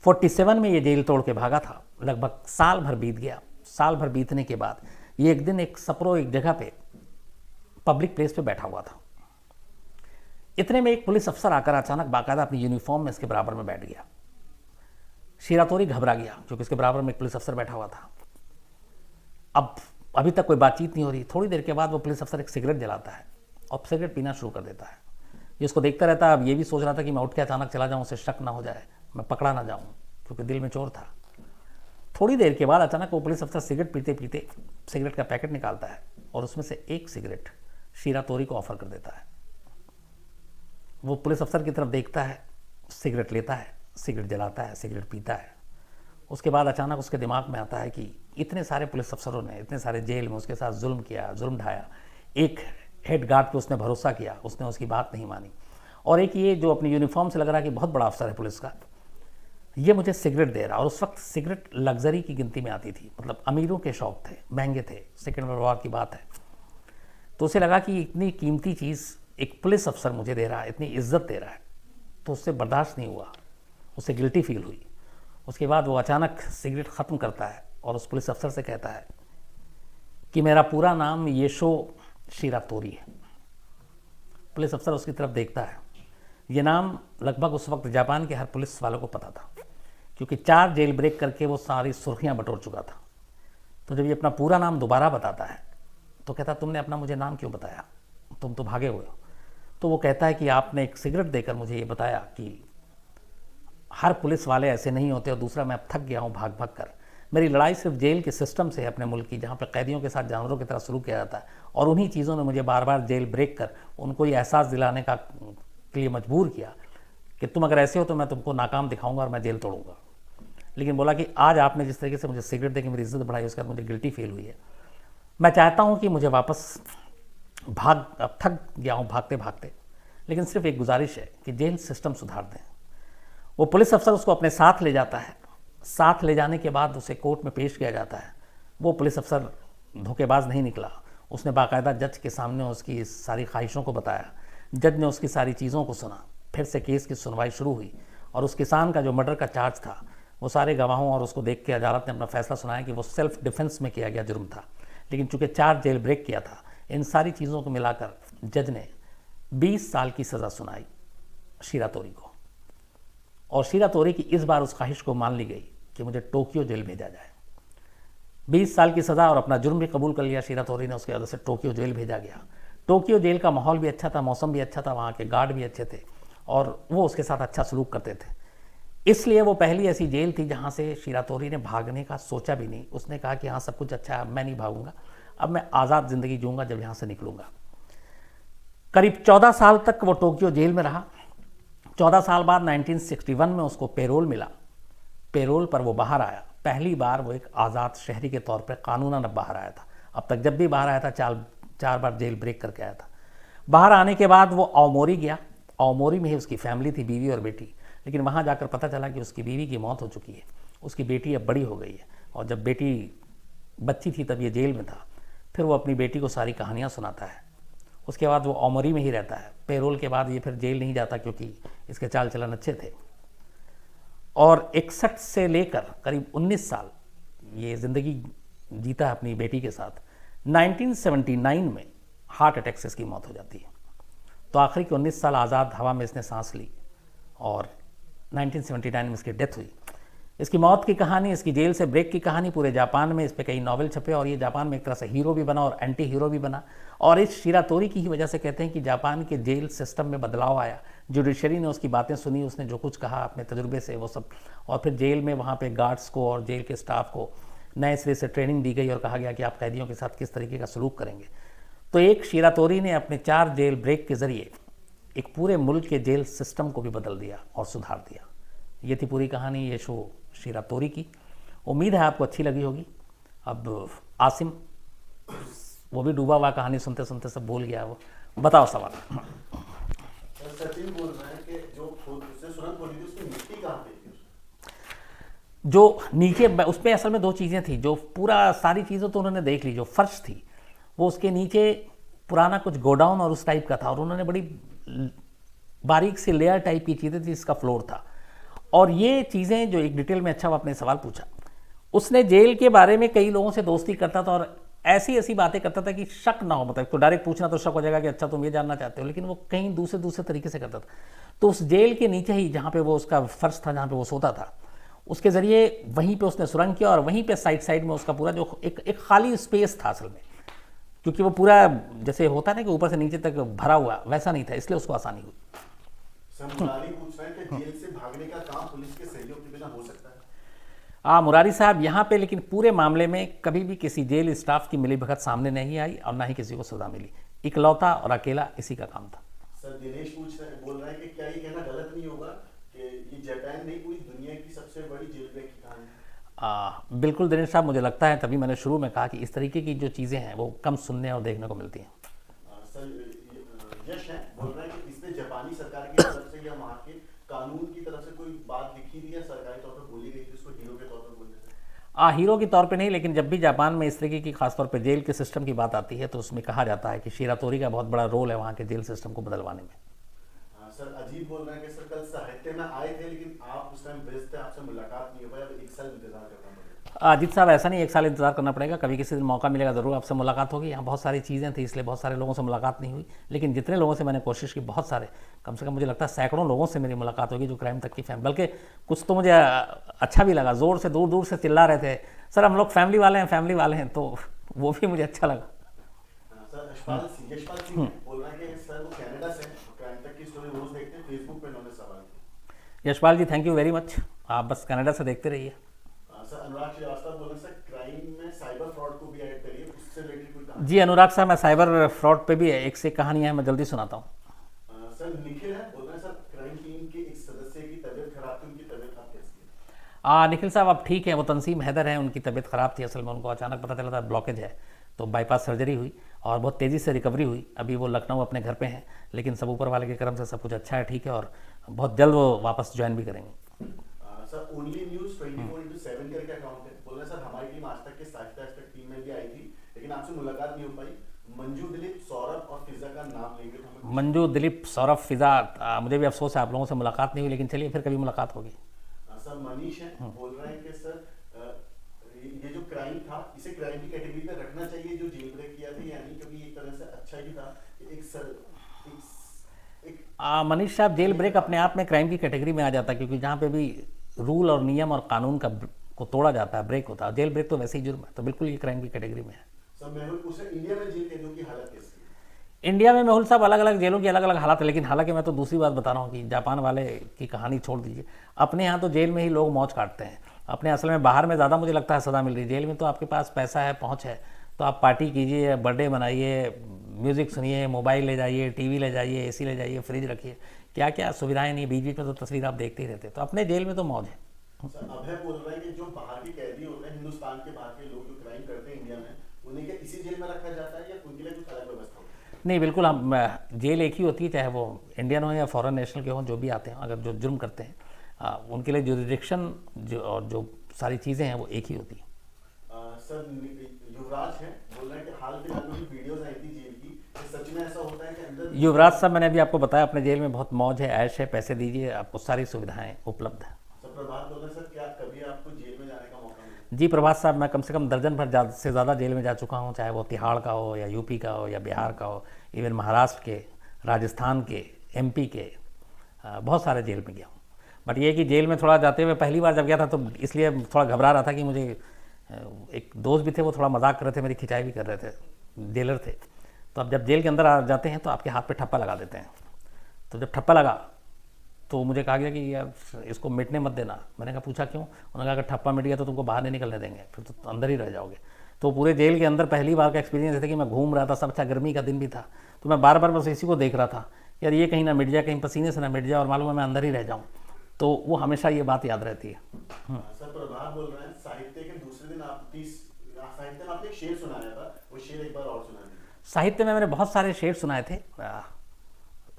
47 में ये जेल तोड़ के भागा था। लगभग साल भर बीत गया। साल भर बीतने के बाद ये एक दिन एक सप्रो एक जगह पे पब्लिक प्लेस पे बैठा हुआ था। इतने में एक पुलिस अफसर आकर अचानक बाकायदा अपनी यूनिफॉर्म में इसके बराबर में बैठ गया। शिरातोरी घबरा गया क्योंकि इसके बराबर में एक पुलिस अफसर बैठा हुआ था। अब अभी तक कोई बातचीत नहीं हो रही। थोड़ी देर के बाद वो पुलिस अफसर एक सिगरेट जलाता है और सिगरेट पीना शुरू कर देता है। ये उसको देखता रहता है। अब ये भी सोच रहा था कि मैं उठ के अचानक चला जाऊं, उसे शक ना हो जाए, मैं पकड़ा ना जाऊं, क्योंकि दिल में चोर था। थोड़ी देर के बाद अचानक वो पुलिस अफसर सिगरेट पीते पीते सिगरेट का पैकेट निकालता है और उसमें से एक सिगरेट शिरातोरी को ऑफर कर देता है। वो पुलिस अफसर की तरफ देखता है, सिगरेट लेता है, सिगरेट जलाता है, सिगरेट पीता है। उसके बाद अचानक उसके दिमाग में आता है कि इतने सारे पुलिस अफसरों ने इतने सारे जेल में उसके साथ जुल्म किया, जुल्म ढाया। एक हेड गार्ड पे उसने भरोसा किया, उसने उसकी बात नहीं मानी। और एक ये जो अपनी यूनिफॉर्म से लग रहा है कि बहुत बड़ा अफसर है पुलिस का, ये मुझे सिगरेट दे रहा। और उस वक्त सिगरेट लग्जरी की गिनती में आती थी, मतलब अमीरों के शौक थे, महंगे थे। सेकेंड वर्ल्ड वॉर की बात है। तो उसे लगा कि इतनी कीमती चीज़ एक पुलिस अफसर मुझे दे रहा है, इतनी इज्जत दे रहा है, तो उससे बर्दाश्त नहीं हुआ, उसे गिल्टी फील हुई। उसके बाद वो अचानक सिगरेट ख़त्म करता है और उस पुलिस अफसर से कहता है कि मेरा पूरा नाम येशो शिरातोरी है। पुलिस अफसर उसकी तरफ देखता है। ये नाम लगभग उस वक्त जापान के हर पुलिस वालों को पता था, क्योंकि 4 जेल ब्रेक करके वो सारी सुर्खियां बटोर चुका था। तो जब ये अपना पूरा नाम दोबारा बताता है तो कहता, तुमने अपना मुझे नाम क्यों बताया, तुम तो भागे हुए हो। तो वो कहता है कि आपने एक सिगरेट देकर मुझे ये बताया कि हर पुलिस वाले ऐसे नहीं होते, और दूसरा मैं अब थक गया हूँ भाग भाग कर। मेरी लड़ाई सिर्फ जेल के सिस्टम से है अपने मुल्क की, जहाँ पर कैदियों के साथ जानवरों की तरह सलूक किया जाता है, और उन्हीं चीज़ों ने मुझे बार बार जेल ब्रेक कर उनको ये एहसास दिलाने के लिए मजबूर किया कि तुम अगर ऐसे हो तो मैं तुमको नाकाम दिखाऊंगा और मैं जेल तोड़ूंगा। लेकिन बोला कि आज आपने जिस तरीके से मुझे सिगरेट देकर मेरी इज्जत बढ़ाई, उसके बाद मुझे गिल्टी फील हुई है। मैं चाहता हूँ कि मुझे वापस अब थक गया हूँ भागते भागते, लेकिन सिर्फ एक गुजारिश है कि जेल सिस्टम सुधार दें। वो पुलिस अफसर उसको अपने साथ ले जाता है। साथ ले जाने के बाद उसे कोर्ट में पेश किया जाता है। वो पुलिस अफसर धोखेबाज नहीं निकला। उसने बाकायदा जज के सामने उसकी सारी ख्वाहिशों को बताया। जज ने उसकी सारी चीज़ों को सुना। फिर से केस की सुनवाई शुरू हुई और उस किसान का जो मर्डर का चार्ज था, वो सारे गवाहों और उसको देख के अदालत ने अपना फैसला सुनाया कि वो सेल्फ डिफेंस में किया गया जुर्म था। लेकिन चूंकि 4 जेल ब्रेक किया था, इन सारी चीज़ों को मिलाकर जज ने 20 साल की सज़ा सुनाई शिरातोरी को। और शिरातोरी की इस बार उस ख्वाहिश को मान ली गई कि मुझे टोक्यो जेल भेजा जाए। 20 साल की सज़ा और अपना जुर्म भी कबूल कर लिया शिरातोरी ने। उसके वजह से टोक्यो जेल भेजा गया। टोक्यो जेल का माहौल भी अच्छा था, मौसम भी अच्छा था, वहाँ के गार्ड भी अच्छे थे और वो उसके साथ अच्छा सलूक करते थे। इसलिए वो पहली ऐसी जेल थी जहाँ से शिरातोरी ने भागने का सोचा भी नहीं। उसने कहा कि हाँ, सब कुछ अच्छा है, अब मैं नहीं भागूंगा, अब मैं आज़ाद ज़िंदगी जीऊँगा जब यहाँ से निकलूँगा। करीब 14 साल तक वो टोक्यो जेल में रहा। 14 साल बाद 1961 में उसको पेरोल मिला। पेरोल पर वो बाहर आया। पहली बार वो एक आज़ाद शहरी के तौर पर कानूनन अब बाहर आया था। अब तक जब भी बाहर आया था चार बार जेल ब्रेक करके आया था। बाहर आने के बाद वो अओमोरी गया। अओमोरी में ही उसकी फैमिली थी, बीवी और बेटी। लेकिन वहाँ जाकर पता चला कि उसकी बीवी की मौत हो चुकी है, उसकी बेटी अब बड़ी हो गई है, और जब बेटी बच्ची थी तब ये जेल में था। फिर वो अपनी बेटी को सारी कहानियाँ सुनाता है। उसके बाद वो अओमोरी में ही रहता है। पेरोल के बाद ये फिर जेल नहीं जाता क्योंकि इसके चाल चलन अच्छे थे। और 61 से लेकर करीब 19 साल ये ज़िंदगी जीता है अपनी बेटी के साथ। 1979 में हार्ट अटैक से इसकी मौत हो जाती है। तो आखिरी के 19 साल आज़ाद हवा में इसने सांस ली और 1979 में इसकी डेथ हुई। इसकी मौत की कहानी, इसकी जेल से ब्रेक की कहानी पूरे जापान में, इस पर कई नॉवेल छपे और ये जापान में एक तरह से हीरो भी बना और एंटी हीरो भी बना। और इस शिरातोरी की ही वजह से कहते हैं कि जापान के जेल सिस्टम में बदलाव आया। जुडिशरी ने उसकी बातें सुनी, उसने जो कुछ कहा अपने तजुर्बे से वो सब, और फिर जेल में वहाँ पे गार्ड्स को और जेल के स्टाफ को नए सिरे से ट्रेनिंग दी गई और कहा गया कि आप कैदियों के साथ किस तरीके का सलूक करेंगे। तो एक शिरातोरी ने अपने 4 जेल ब्रेक के ज़रिए एक पूरे मुल्क के जेल सिस्टम को भी बदल दिया और सुधार दिया। ये थी पूरी कहानी ये शो शिरातोरी की। उम्मीद है आपको अच्छी लगी होगी। अब आसिम, वो भी डूबा हुआ कहानी सुनते सुनते सब भूल गया। वो बताओ सवाल। सचिन बोल रहे हैं कि जो उसने सुरंग खोली थी उसकी मिट्टी कहाँ पे थी? जो नीचे उसमें असल में 2 चीज़ें थी। जो पूरा सारी चीज़ें तो उन्होंने देख ली। जो फर्श थी वो उसके नीचे पुराना कुछ गोडाउन और उस टाइप का था, और उन्होंने बड़ी बारीक सी लेयर टाइप की चीज़ें थी, इसका फ्लोर था। और ये चीज़ें जो एक डिटेल में, अच्छा वो आपने सवाल पूछा, उसने जेल के बारे में कई लोगों से दोस्ती करता था और ऐसी बातें करता था कि शक ना हो। मतलब तो डायरेक्ट पूछना तो शक हो जाएगा कि अच्छा तुम ये जानना चाहते हो, लेकिन वो कहीं दूसरे तरीके से करता था। तो उस जेल के नीचे ही जहाँ पे वो उसका फर्श था, जहाँ पे वो सोता था, उसके ज़रिए वहीं पे उसने सुरंग किया और वहीं पे साइड में उसका पूरा जो एक खाली स्पेस था असल में, क्योंकि वो पूरा जैसे होता है ना कि ऊपर से नीचे तक भरा हुआ, वैसा नहीं था, इसलिए उसको आसानी हुई। मुरारी पूछ रहे हैं कि जेल से भागने का काम पुलिस के सहयोग के बिना हो सकता है? मुरारी साहब, यहाँ पे लेकिन पूरे मामले में कभी भी किसी जेल स्टाफ की मिलीभगत सामने नहीं आई और ना ही किसी को सजा मिली। इकलौता और अकेला इसी का काम था। सर दिनेश बोल रहे हैं कि क्या ये कहना गलत नहीं होगा कि ये जापान नहीं पूरी दुनिया की सबसे बड़ी जेल ब्रेक की कहानी? बिल्कुल दिनेश साहब, मुझे लगता है तभी मैंने शुरू में कहा कि इस तरीके की जो चीज़ें हैं वो कम सुनने और देखने को मिलती हैं। सर यश है बोल रहे हैं कि इसमें जापानी सरकार की तरफ से या वहाँ के कानून की तरफ से कोई बात लिखी थी या सरकारी तौर पर बोली गई थी उसको हीरो के तौर पर बोलने से? हीरो के तौर पे नहीं, लेकिन जब भी जापान में इस तरीके की खासतौर पे जेल के सिस्टम की बात आती है तो उसमें कहा जाता है कि शिरातोरी का बहुत बड़ा रोल है वहाँ के जेल सिस्टम को बदलवाने में। सर अजीब बोल रहे हैं कि सर कल साहित्य में आए थे लेकिन आप उस टाइम व्यस्त थे, आपसे मुलाकात नहीं हो पाई, अब 1 साल इंतजार करना पड़ेगा। अजीत साहब, ऐसा नहीं 1 साल इंतजार करना पड़ेगा, कभी किसी दिन मौका मिलेगा ज़रूर आपसे मुलाकात होगी। यहाँ बहुत सारी चीज़ें थी इसलिए बहुत सारे लोगों से मुलाकात नहीं हुई, लेकिन जितने लोगों से मैंने कोशिश की, बहुत सारे, कम से कम मुझे लगता है सैकड़ों लोगों से मेरी मुलाकात होगी जो क्राइम तक की फैमिली, बल्कि कुछ तो मुझे अच्छा भी लगा, ज़ोर से दूर से चिल्ला रहे थे सर हम लोग फैमिली वाले हैं, तो वो भी मुझे अच्छा लगा। सर यशपाल सिंह बोल रहे हैं कि सर वो कनाडा से क्राइम तक की स्टोरी रोज देखते हैं, फेसबुक पे उन्होंने सवाल किया। यशपाल जी, थैंक यू वेरी मच, आप बस कनाडा से देखते रहिए। सर अनुराग श्रीवास्तव बोल रहे हैं सर क्राइम में साइबर फ्रॉड को भी ऐड करिए, उससे रिलेटेड कोई कहानी? जी अनुराग साहब, मैं साइबर फ्रॉड पे भी एक से कहानी है, मैं जल्दी सुनाता हूँ। सर निखिल है बोल रहे हैं सर क्राइम टीम के एक सदस्य की तबीयत खराब थी, उनकी तबीयत आप कैसी है? निखिल साहब अब ठीक है, वो तंसीम हैदर हैं, उनकी तबीयत ख़राब थी, असल में उनको अचानक पता चला था ब्लॉकेज है, तो बाईपास सर्जरी हुई और बहुत तेज़ी से रिकवरी हुई। अभी वो लखनऊ अपने घर पे हैं, लेकिन सब ऊपर वाले के करम से सब कुछ अच्छा है, ठीक है, और बहुत जल्द वो वापस ज्वाइन भी करेंगे। सर ओनली न्यूज़ 24/7 करके अकाउंट है, बोल रहे हैं सर हमारी टीम आज तक के साहित्य टीम में भी आई थी लेकिन आपसे मुलाकात नहीं हो पाई। मंजू, दिलीप, सौरभ और फिजा का नाम लेंगे तो हमें? मंजू, दिलीप, सौरभ, फिजा, मुझे भी अफसोस है आप लोगों से मुलाकात नहीं हुई, लेकिन चलिए फिर कभी मुलाकात होगी। सर मनीष है बोल रहे हैं कि सर ये जो क्राइम था इसे क्राइम की कैटेगरी में रखना चाहिए जो जेल ब्रेक किया था, यानी क्योंकि एक तरह से अच्छा ही था मनीष साहब, जेल ब्रेक अपने आप में क्राइम की कैटेगरी में आ जाता है, क्योंकि जहाँ पे भी रूल और नियम और कानून को तोड़ा जाता है, ब्रेक होता है। जेल ब्रेक तो वैसे ही जुर्म है, तो बिल्कुल ये क्राइम की कैटेगरी में है। सर मेहुल पूछ रहे इंडिया में जेल कैदियों की हालत कैसी है? इंडिया में मेहुल साहब अलग अलग जेलों की अलग अलग हालत है, लेकिन हालांकि मैं तो दूसरी बात बता रहा हूँ कि जापान वाले की कहानी छोड़ दीजिए, अपने यहाँ तो जेल में ही लोग मौज काटते हैं। अपने असल में बाहर में ज़्यादा मुझे लगता है सज़ा मिल रही है, जेल में तो आपके पास पैसा है, पहुँच है, तो आप पार्टी कीजिए, बर्थडे मनाइए, म्यूज़िक सुनिए, मोबाइल ले जाइए, टीवी ले जाइए, एसी ले जाइए, फ्रिज रखिए, क्या क्या सुविधाएं नहीं, बीच बीच में तो तस्वीर आप देखते ही रहते। तो अपने जेल में तो मौज है। सर अभय बोल रहा है कि जो बाहर के कैदी होते हैं, हिंदुस्तान के बाहर के लोग जो क्राइम करते हैं इंडिया में, उन्हें क्या इसी जेल में रखा जाता है या उनके लिए कुछ अलग व्यवस्था होती है? नहीं, बिल्कुल, हम जेल एक ही होती है, चाहे वो इंडियन हो या फॉरेन नेशनल के हों, जो भी आते हैं, अगर जो जुर्म करते हैं उनके लिए जुरिडिक्शन और जो सारी चीज़ें हैं वो एक ही होती हैं। सर युवराज हैं, बोल रहे हैं कि हाल फिलहाल में भी वीडियोस आई थी जेल की, सच में ऐसा होता है कि अंदर? युवराज साहब, मैंने अभी आपको बताया, अपने जेल में बहुत मौज है, ऐश है, पैसे दीजिए, आपको सारी सुविधाएं उपलब्ध हैं। सर प्रभात बोल रहे हैं, सर क्या कभी आपको जेल में जाने का मौका मिला? जी प्रभात साहब, मैं कम से कम दर्जन भर से ज़्यादा जेल में जा चुका हूँ, चाहे वो तिहाड़ का हो या यूपी का हो या बिहार का हो, इवन महाराष्ट्र के, राजस्थान के, एमपी के, बहुत सारे जेल में गया हूँ। बट ये कि जेल में थोड़ा जाते हुए पहली बार जब गया था तो इसलिए थोड़ा घबरा रहा था कि मुझे, एक दोस्त भी थे वो थोड़ा मजाक कर रहे थे, मेरी खिंचाई भी कर रहे थे, जेलर थे। तो अब जब जेल के अंदर आ जाते हैं तो आपके हाथ पे ठप्पा लगा देते हैं। तो जब ठप्पा लगा तो मुझे कहा गया कि यार इसको मिटने मत देना। मैंने कहा पूछा क्यों? उन्होंने कहा अगर ठप्पा मिट गया तो तुमको बाहर नहीं निकलने देंगे, फिर तो अंदर ही रह जाओगे। तो पूरे जेल के अंदर पहली बार का एक्सपीरियंस था कि मैं घूम रहा था, सब अच्छा, गर्मी का दिन भी था, तो मैं बार बार बस इसी को देख रहा था, यार ये कहीं ना मिट जाए, कहीं पसीने से ना मिट जाए और मालूम है मैं अंदर ही रह जाऊँ। तो वो हमेशा ये बात याद रहती है। सर प्रभात बोल रहे हैं, साहित्य के दूसरे दिन साहित्य में आपने एक शेर सुनाया था, वो शेर एक बार और सुना दीजिए। साहित्य में मैंने बहुत सारे शेर सुनाए थे,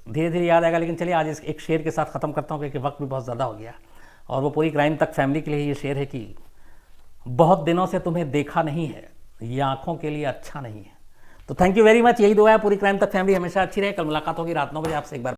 धीरे धीरे याद आएगा, लेकिन चलिए आज इस एक शेर के साथ ख़त्म करता हूँ क्योंकि वक्त भी बहुत ज़्यादा हो गया। और वो पूरी क्राइम तक फैमिली के लिए ये शेर है कि बहुत दिनों से तुम्हें देखा नहीं है, ये आँखों के लिए अच्छा नहीं है। तो थैंक यू वेरी मच, यही दुआ है पूरी क्राइम तक फैमिली हमेशा अच्छी रहे। कल मुलाकात होगी रात 9 बजे आपसे एक बार।